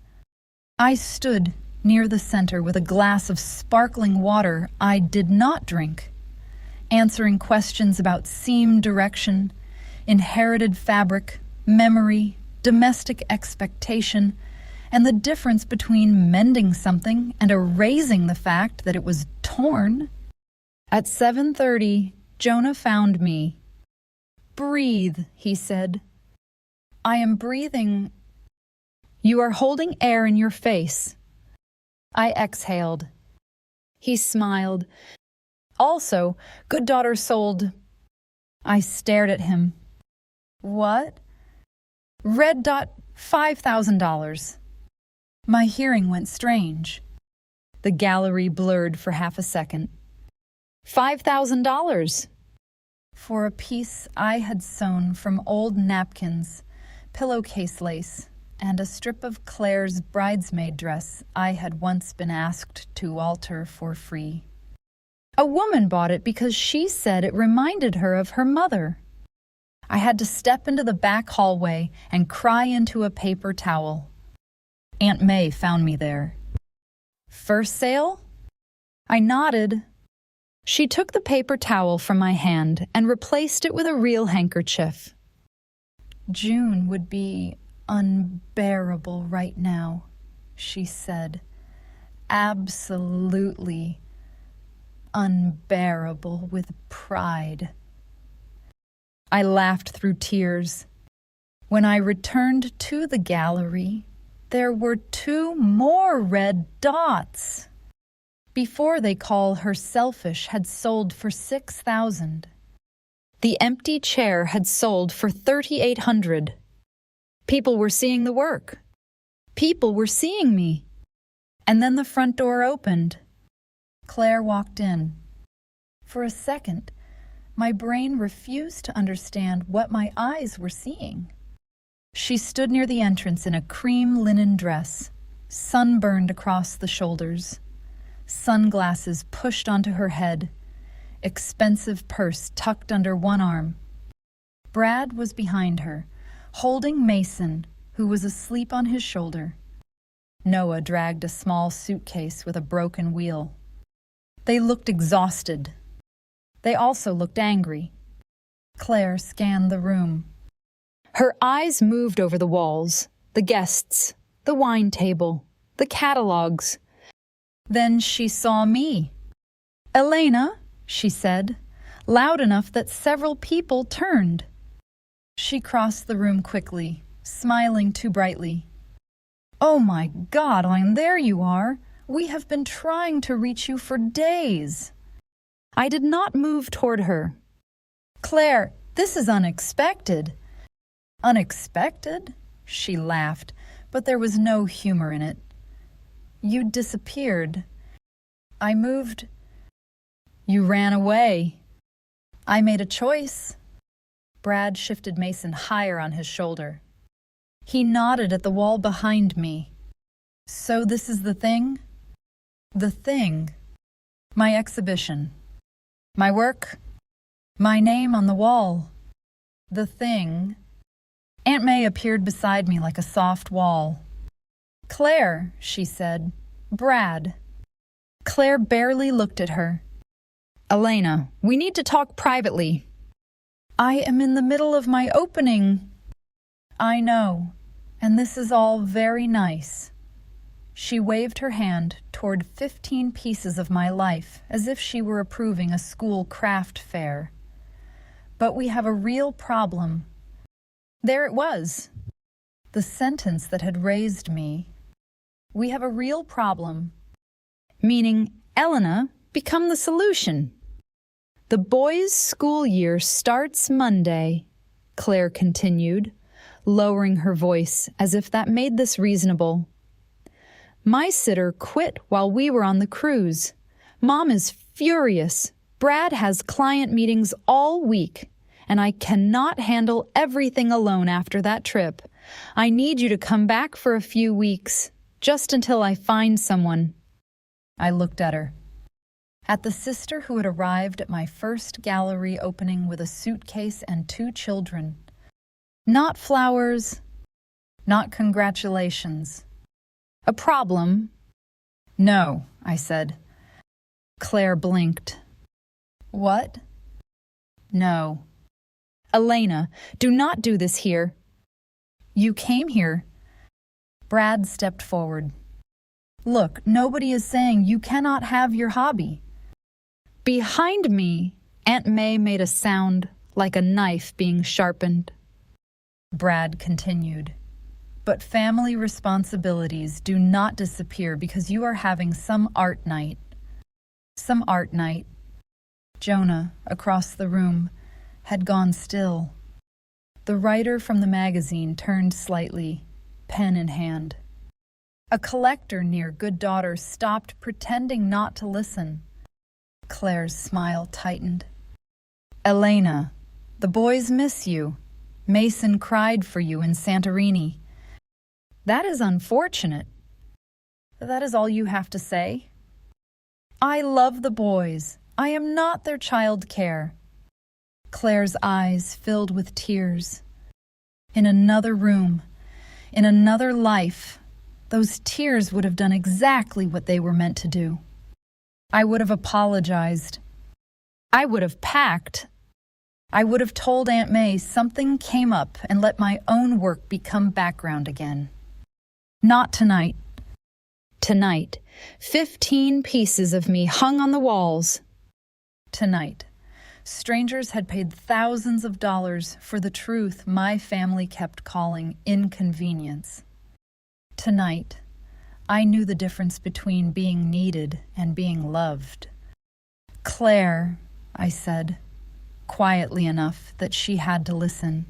I stood near the center with a glass of sparkling water I did not drink, answering questions about seam direction, inherited fabric, memory, domestic expectation, and the difference between mending something and erasing the fact that it was torn. At 7:30, Jonah found me. Breathe, he said. I am breathing. You are holding air in your face. I exhaled. He smiled. Also, good daughter sold. I stared at him. What? Red dot, $5,000. My hearing went strange. The gallery blurred for half a second. $5,000. For a piece I had sewn from old napkins, pillowcase lace, and a strip of Claire's bridesmaid dress I had once been asked to alter for free. A woman bought it because she said it reminded her of her mother. I had to step into the back hallway and cry into a paper towel. Aunt May found me there. First sale? I nodded. She took the paper towel from my hand and replaced it with a real handkerchief. June would be unbearable right now, she said. Absolutely unbearable with pride. I laughed through tears. When I returned to the gallery, there were 2 more red dots. Before They Call Her Selfish had sold for $6,000. The empty chair had sold for $3,800. People were seeing the work. People were seeing me. And then the front door opened. Claire walked in. For a second, my brain refused to understand what my eyes were seeing. She stood near the entrance in a cream linen dress, sunburned across the shoulders, sunglasses pushed onto her head, expensive purse tucked under one arm. Brad was behind her, holding Mason, who was asleep on his shoulder. Noah dragged a small suitcase with a broken wheel. They looked exhausted. They also looked angry. Claire scanned the room. Her eyes moved over the walls, the guests, the wine table, the catalogs. Then she saw me. Elena, she said, loud enough that several people turned. She crossed the room quickly, smiling too brightly. Oh my God, Elaine, there you are. We have been trying to reach you for days. I did not move toward her. Claire, this is unexpected. Unexpected? She laughed, but there was no humor in it. You disappeared. I moved. You ran away. I made a choice. Brad shifted Mason higher on his shoulder. He nodded at the wall behind me. So this is the thing? The thing. My exhibition. My work. My name on the wall. The thing. Aunt May appeared beside me like a soft wall. Claire, she said. Brad. Claire barely looked at her. Elena, we need to talk privately. I am in the middle of my opening. I know, and this is all very nice. She waved her hand toward 15 pieces of my life as if she were approving a school craft fair. But we have a real problem. There it was, the sentence that had raised me. We have a real problem. Meaning, Elena, become the solution. The boys' school year starts Monday, Claire continued, lowering her voice as if that made this reasonable. My sitter quit while we were on the cruise. Mom is furious. Brad has client meetings all week, and I cannot handle everything alone after that trip. I need you to come back for a few weeks, just until I find someone. I looked at her. At the sister who had arrived at my first gallery opening with a suitcase and 2 children. Not flowers, not congratulations. A problem? No, I said. Claire blinked. What? No. Elena, do not do this here. You came here. Brad stepped forward. Look, nobody is saying you cannot have your hobby. Behind me, Aunt May made a sound like a knife being sharpened. Brad continued. But family responsibilities do not disappear because you are having some art night. Some art night. Jonah, across the room, had gone still. The writer from the magazine turned slightly, pen in hand. A collector near Good Daughter stopped pretending not to listen. Claire's smile tightened. Elena, the boys miss you. Mason cried for you in Santorini. That is unfortunate. That is all you have to say? I love the boys. I am not their child care. Claire's eyes filled with tears. In another room, in another life, those tears would have done exactly what they were meant to do. I would have apologized. I would have packed. I would have told Aunt May something came up and let my own work become background again. Not tonight. Tonight, 15 pieces of me hung on the walls. Tonight, strangers had paid thousands of dollars for the truth my family kept calling inconvenience. Tonight, I knew the difference between being needed and being loved. Claire, I said, quietly enough that she had to listen.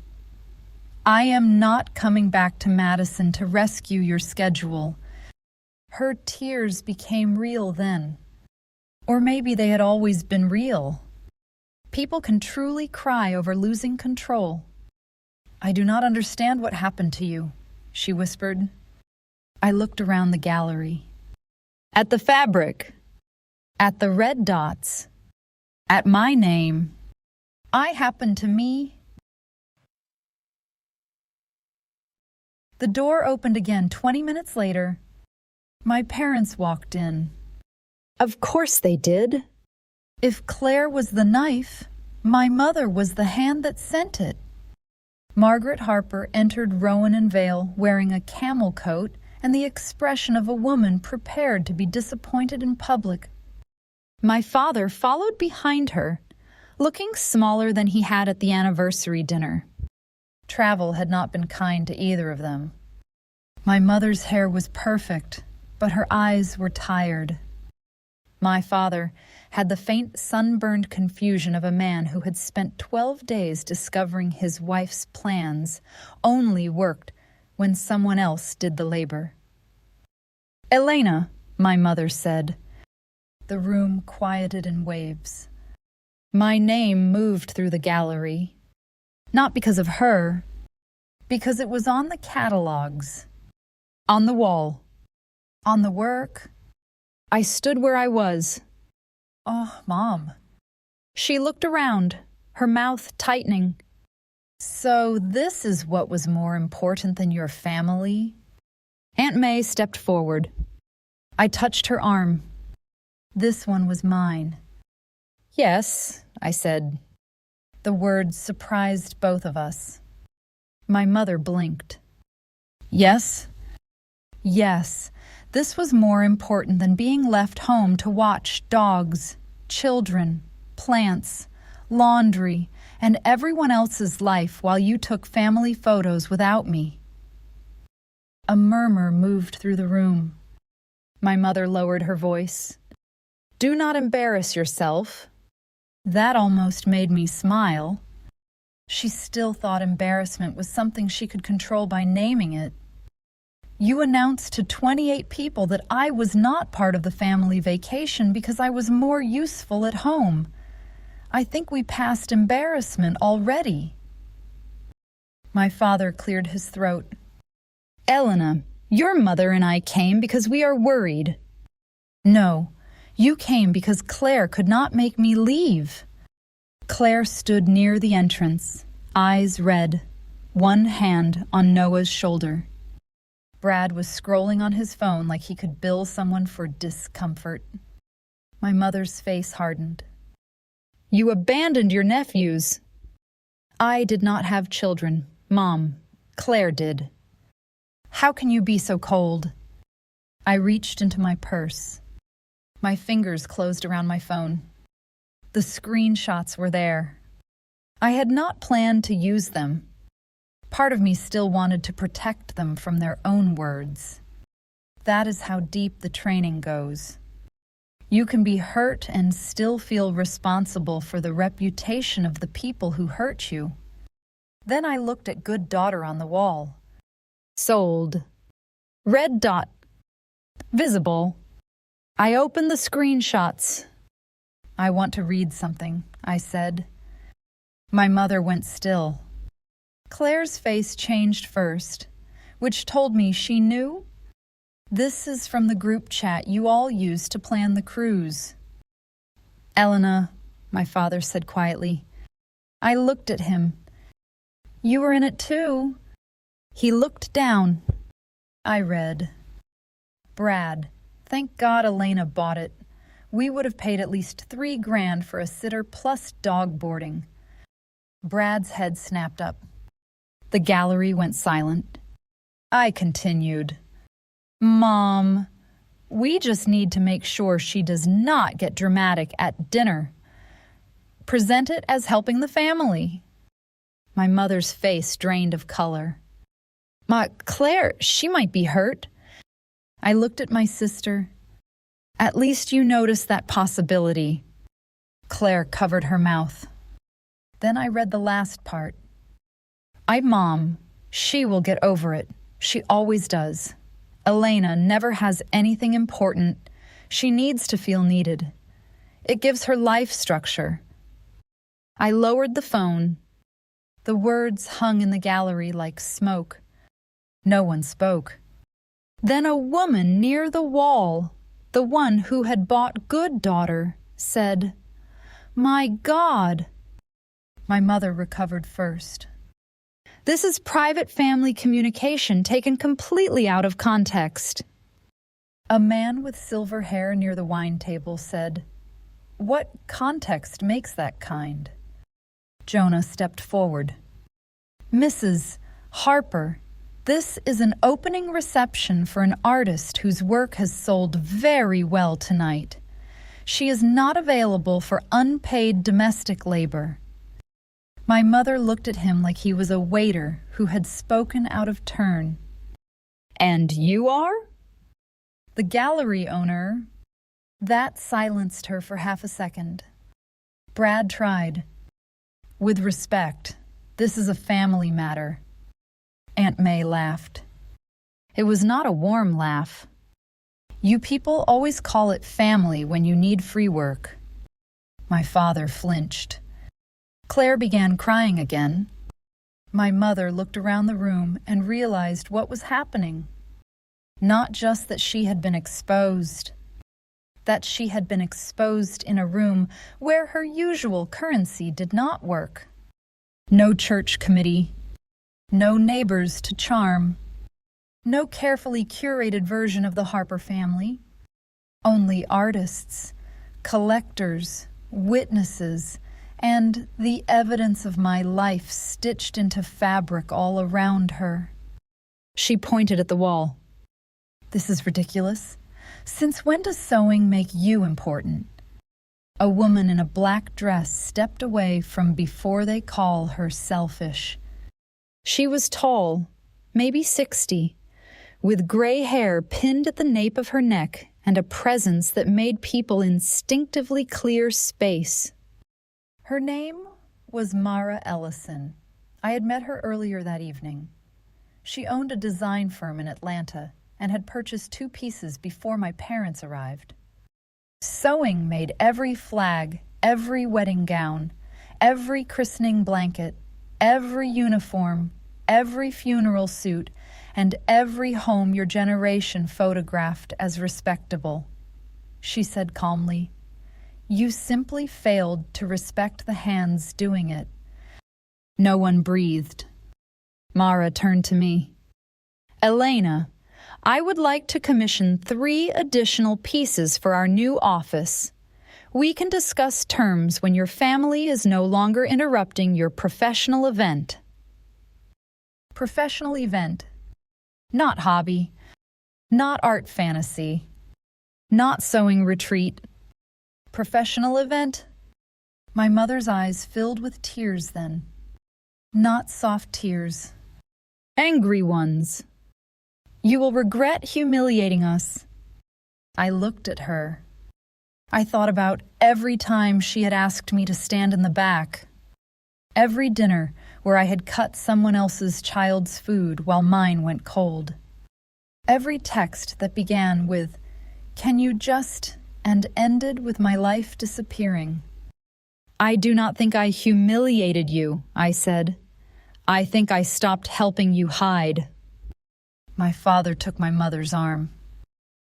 I am not coming back to Madison to rescue your schedule. Her tears became real then. Or maybe they had always been real. People can truly cry over losing control. I do not understand what happened to you, she whispered. I looked around the gallery. At the fabric. At the red dots. At my name. I happened to me. The door opened again 20 minutes later. My parents walked in. Of course they did. If Claire was the knife, my mother was the hand that sent it. Margaret Harper entered Rowan and Vale wearing a camel coat and the expression of a woman prepared to be disappointed in public. My father followed behind her, looking smaller than he had at the anniversary dinner. Travel had not been kind to either of them. My mother's hair was perfect, but her eyes were tired. My father had the faint sunburned confusion of a man who had spent 12 days discovering his wife's plans only worked when someone else did the labor. Elena, my mother said, The room quieted in waves. My name moved through the gallery. Not because of her. Because it was on the catalogs. On the wall. On the work. I stood where I was. Oh, Mom. She looked around, her mouth tightening. So this is what was more important than your family? Aunt May stepped forward. I touched her arm. This one was mine. Yes, I said. The words surprised both of us. My mother blinked. Yes? Yes, this was more important than being left home to watch dogs, children, plants, laundry, and everyone else's life while you took family photos without me. A murmur moved through the room. My mother lowered her voice. Do not embarrass yourself. That almost made me smile. She still thought embarrassment was something she could control by naming it. You announced to 28 people that I was not part of the family vacation because I was more useful at home. I think we passed embarrassment already. My father cleared his throat. Elena, your mother and I came because we are worried. No, you came because Claire could not make me leave. Claire stood near the entrance, eyes red, one hand on Noah's shoulder. Brad was scrolling on his phone like he could bill someone for discomfort. My mother's face hardened. You abandoned your nephews. I did not have children, Mom. Claire did. How can you be so cold? I reached into my purse. My fingers closed around my phone. The screenshots were there. I had not planned to use them. Part of me still wanted to protect them from their own words. That is how deep the training goes. You can be hurt and still feel responsible for the reputation of the people who hurt you. Then I looked at good daughter on the wall. Sold. Red dot. Visible. I opened the screenshots. I want to read something, I said. My mother went still. Claire's face changed first, which told me she knew. This is from the group chat you all used to plan the cruise. Elena, my father said quietly. I looked at him. You were in it too. He looked down. I read. Brad, thank God Elena bought it. We would have paid at least $3,000 for a sitter plus dog boarding. Brad's head snapped up. The gallery went silent. I continued. Mom, we just need to make sure she does not get dramatic at dinner. Present it as helping the family. My mother's face drained of color. Claire, she might be hurt. I looked at my sister. At least you noticed that possibility. Claire covered her mouth. Then I read the last part. Mom, she will get over it. She always does. Elena never has anything important. She needs to feel needed. It gives her life structure. I lowered the phone. The words hung in the gallery like smoke. No one spoke. Then a woman near the wall, the one who had bought Good Daughter, said, My God! My mother recovered first. This is private family communication taken completely out of context. A man with silver hair near the wine table said, What context makes that kind? Jonah stepped forward. Mrs. Harper, this is an opening reception for an artist whose work has sold very well tonight. She is not available for unpaid domestic labor. My mother looked at him like he was a waiter who had spoken out of turn. And you are? The gallery owner. That silenced her for half a second. Brad tried. With respect, this is a family matter. Aunt May laughed. It was not a warm laugh. You people always call it family when you need free work. My father flinched. Claire began crying again. My mother looked around the room and realized what was happening. Not just that she had been exposed, that she had been exposed in a room where her usual currency did not work. No church committee, no neighbors to charm, no carefully curated version of the Harper family. Only artists, collectors, witnesses, and the evidence of my life stitched into fabric all around her. She pointed at the wall. This is ridiculous. Since when does sewing make you important? A woman in a black dress stepped away from before they call her selfish. She was tall, maybe 60, with gray hair pinned at the nape of her neck and a presence that made people instinctively clear space. Her name was Mara Ellison. I had met her earlier that evening. She owned a design firm in Atlanta and had purchased 2 pieces before my parents arrived. Sewing made every flag, every wedding gown, every christening blanket, every uniform, every funeral suit, and every home your generation photographed as respectable. She said calmly, "You simply failed to respect the hands doing it." No one breathed. Mara turned to me. "Elena, I would like to commission 3 additional pieces for our new office. We can discuss terms when your family is no longer interrupting your professional event." Professional event. Not hobby. Not art fantasy. Not sewing retreat. Professional event. My mother's eyes filled with tears then. Not soft tears. Angry ones. "You will regret humiliating us." I looked at her. I thought about every time she had asked me to stand in the back. Every dinner where I had cut someone else's child's food while mine went cold. Every text that began with, "Can you just," and ended with my life disappearing. "I do not think I humiliated you," I said. "I think I stopped helping you hide." My father took my mother's arm.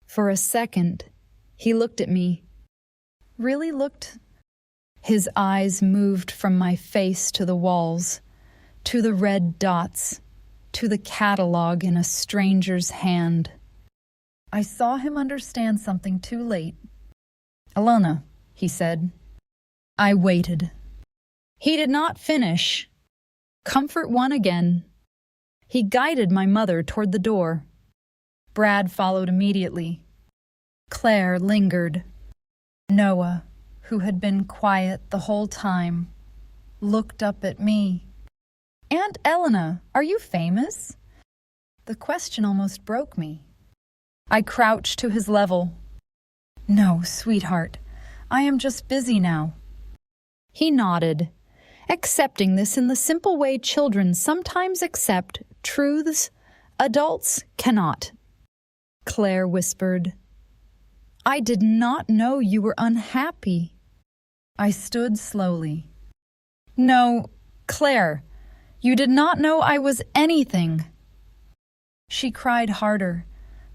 For a second, he looked at me. Really looked? His eyes moved from my face to the walls, to the red dots, to the catalog in a stranger's hand. I saw him understand something too late. "Elena," he said. I waited. He did not finish. Comfort won again. He guided my mother toward the door. Brad followed immediately. Claire lingered. Noah, who had been quiet the whole time, looked up at me. "Aunt Elena, are you famous?" The question almost broke me. I crouched to his level. "No, sweetheart, I am just busy now." He nodded, accepting this in the simple way children sometimes accept truths adults cannot. Claire whispered, "I did not know you were unhappy." I stood slowly. "No, Claire, you did not know I was anything." She cried harder,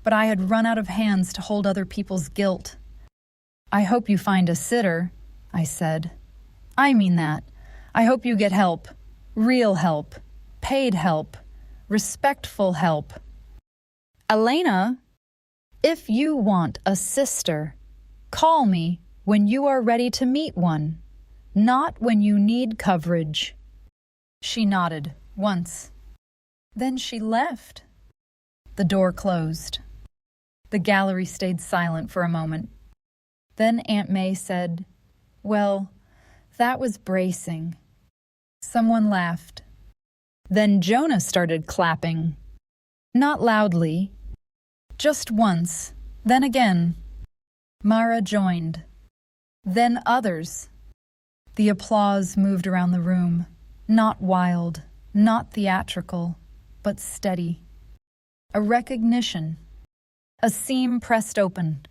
but I had run out of hands to hold other people's guilt. "I hope you find a sitter," I said. "I mean that. I hope you get help. Real help. Paid help. Respectful help." "Elena, if you want a sister, call me when you are ready to meet one, not when you need coverage." She nodded once. Then she left. The door closed. The gallery stayed silent for a moment. Then Aunt May said, "Well, that was bracing." Someone laughed. Then Jonah started clapping. Not loudly. Just once, then again. Mara joined. Then others. The applause moved around the room, not wild, not theatrical, but steady. A recognition. a seam pressed open.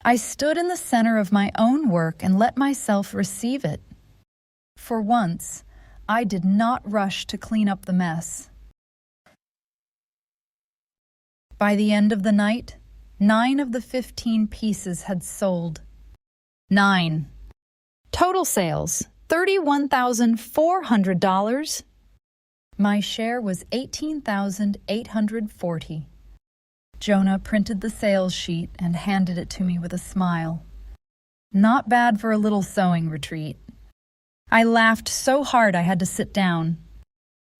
I stood in the center of my own work and let myself receive it. For once, I did not rush to clean up the mess. By the end of the night, 9 of the 15 pieces had sold. 9. Total sales, $31,400. My share was $18,840. Jonah printed the sales sheet and handed it to me with a smile. Not bad for a little sewing retreat. I laughed so hard I had to sit down.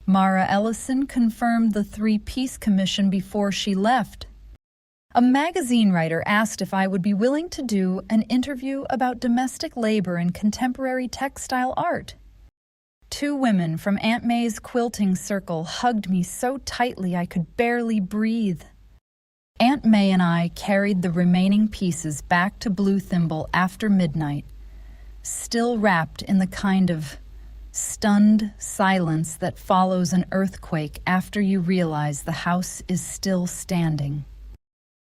Mara Ellison confirmed the 3-piece commission before she left. A magazine writer asked if I would be willing to do an interview about domestic labor in contemporary textile art. 2 women from Aunt May's quilting circle hugged me so tightly I could barely breathe. Aunt May and I carried the remaining pieces back to Blue Thimble after midnight, still wrapped in the kind of stunned silence that follows an earthquake after you realize the house is still standing.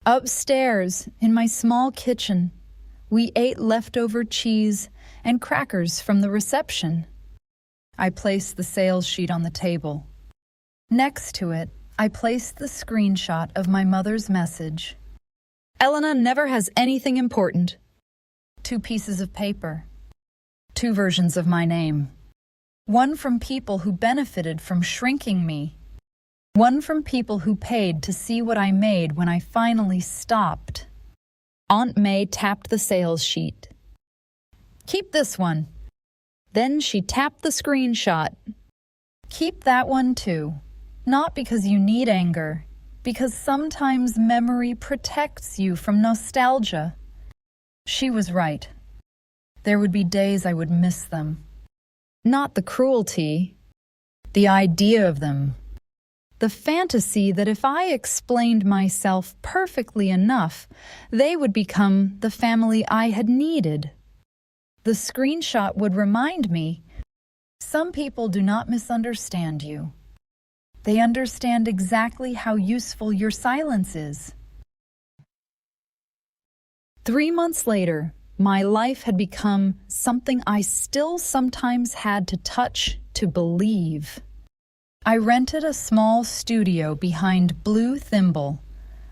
Upstairs, in my small kitchen, we ate leftover cheese and crackers from the reception. I placed the sales sheet on the table. Next to it, I placed the screenshot of my mother's message. Elena never has anything important. 2 pieces of paper. 2 versions of my name. 1 from people who benefited from shrinking me. 1 from people who paid to see what I made when I finally stopped. Aunt May tapped the sales sheet. Keep this one. Then she tapped the screenshot. Keep that one too. Not because you need anger, because sometimes memory protects you from nostalgia. She was right. There would be days I would miss them. Not the cruelty. The idea of them. The fantasy that if I explained myself perfectly enough, they would become the family I had needed. The screenshot would remind me, some people do not misunderstand you. They understand exactly how useful your silence is. 3 months later, my life had become something I still sometimes had to touch to believe. I rented a small studio behind Blue Thimble,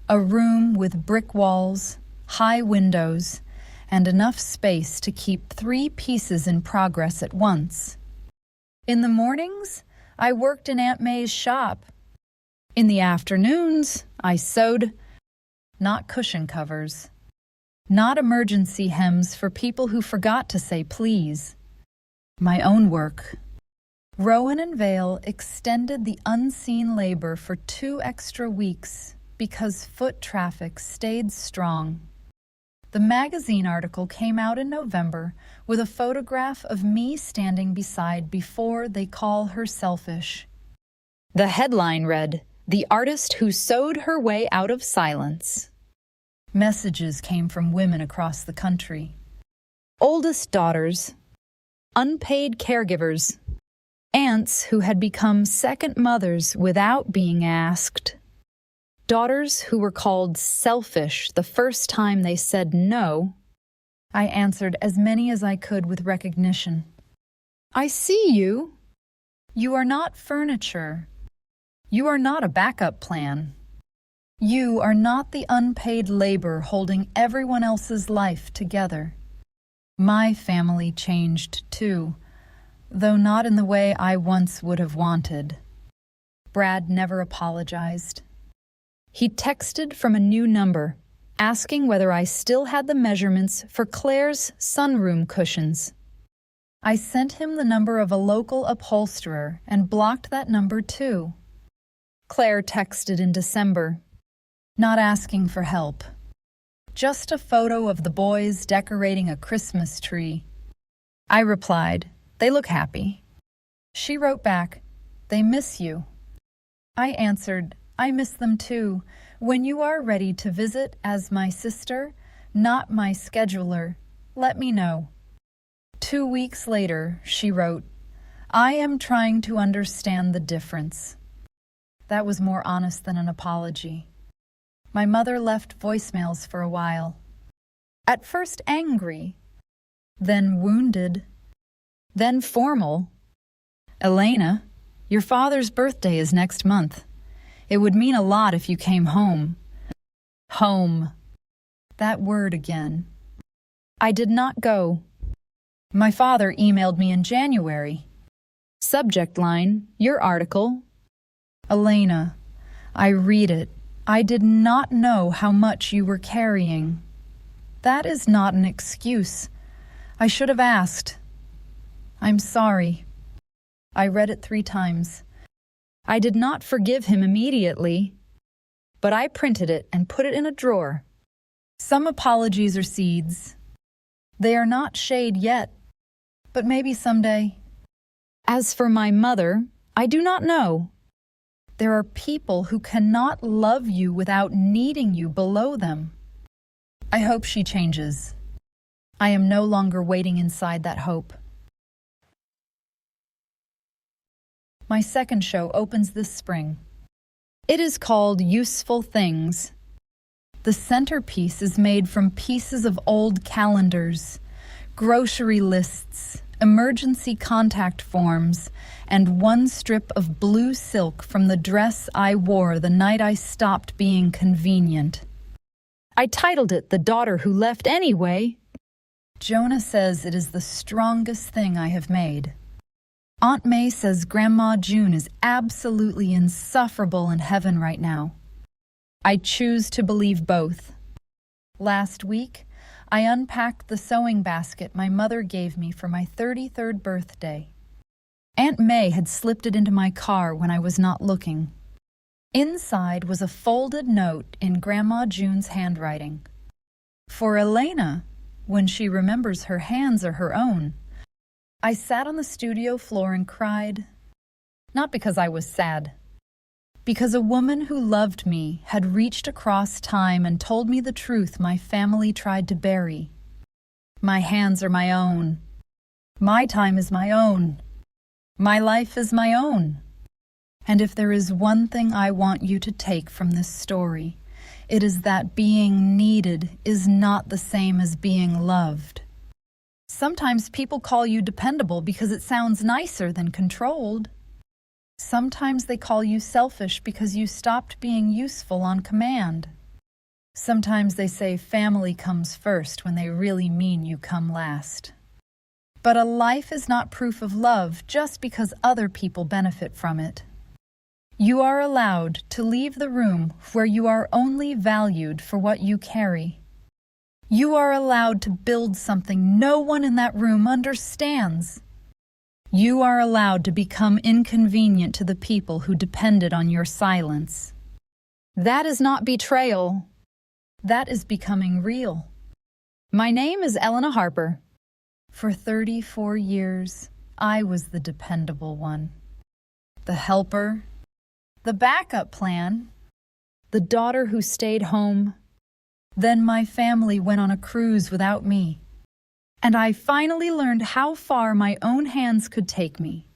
a room with brick walls, high windows, and enough space to keep 3 pieces in progress at once. In the mornings, I worked in Aunt May's shop. In the afternoons, I sewed, not cushion covers, not emergency hems for people who forgot to say please. My own work. Rowan and Vale extended the unseen labor for 2 extra weeks because foot traffic stayed strong. The magazine article came out in November with a photograph of me standing beside Before They Call Her Selfish. The headline read, "The Artist Who Sewed Her Way Out of Silence." Messages came from women across the country. Oldest daughters, unpaid caregivers, aunts who had become second mothers without being asked. Daughters who were called selfish the first time they said no. I answered as many as I could with recognition. I see you. You are not furniture. You are not a backup plan. You are not the unpaid labor holding everyone else's life together. My family changed too, though not in the way I once would have wanted. Brad never apologized. He texted from a new number, asking whether I still had the measurements for Claire's sunroom cushions. I sent him the number of a local upholsterer and blocked that number too. Claire texted in December, not asking for help. Just a photo of the boys decorating a Christmas tree. I replied, "They look happy." She wrote back, "They miss you." I answered, "I miss them too. When you are ready to visit as my sister, not my scheduler, let me know." 2 weeks later, she wrote, "I am trying to understand the difference." That was more honest than an apology. My mother left voicemails for a while. At first angry, then wounded, then formal. Elena, your father's birthday is next month. It would mean a lot if you came home. Home. That word again. I did not go. My father emailed me in January. Subject line, your article. Elena, I read it. I did not know how much you were carrying. That is not an excuse. I should have asked. I'm sorry. I read it 3 times. I did not forgive him immediately, but I printed it and put it in a drawer. Some apologies are seeds. They are not shade yet, but maybe someday. As for my mother, I do not know. There are people who cannot love you without needing you below them. I hope she changes. I am no longer waiting inside that hope. My second show opens this spring. It is called Useful Things. The centerpiece is made from pieces of old calendars, grocery lists, emergency contact forms, and one strip of blue silk from the dress I wore the night I stopped being convenient. I titled it The Daughter Who Left Anyway. Jonah says it is the strongest thing I have made. Aunt May says Grandma June is absolutely insufferable in heaven right now. I choose to believe both. Last week, I unpacked the sewing basket my mother gave me for my 33rd birthday. Aunt May had slipped it into my car when I was not looking. Inside was a folded note in Grandma June's handwriting. For Elena, when she remembers her hands are her own. I sat on the studio floor and cried. Not because I was sad. Because a woman who loved me had reached across time and told me the truth my family tried to bury. My hands are my own. My time is my own. My life is my own. And if there is one thing I want you to take from this story, it is that being needed is not the same as being loved. Sometimes people call you dependable because it sounds nicer than controlled. Sometimes they call you selfish because you stopped being useful on command. Sometimes they say family comes first when they really mean you come last. But a life is not proof of love just because other people benefit from it. You are allowed to leave the room where you are only valued for what you carry. You are allowed to build something no one in that room understands. You are allowed to become inconvenient to the people who depended on your silence. That is not betrayal. That is becoming real. My name is Elena Harper. For 34 years, I was the dependable one. The helper, the backup plan, the daughter who stayed home. Then my family went on a cruise without me. And I finally learned how far my own hands could take me.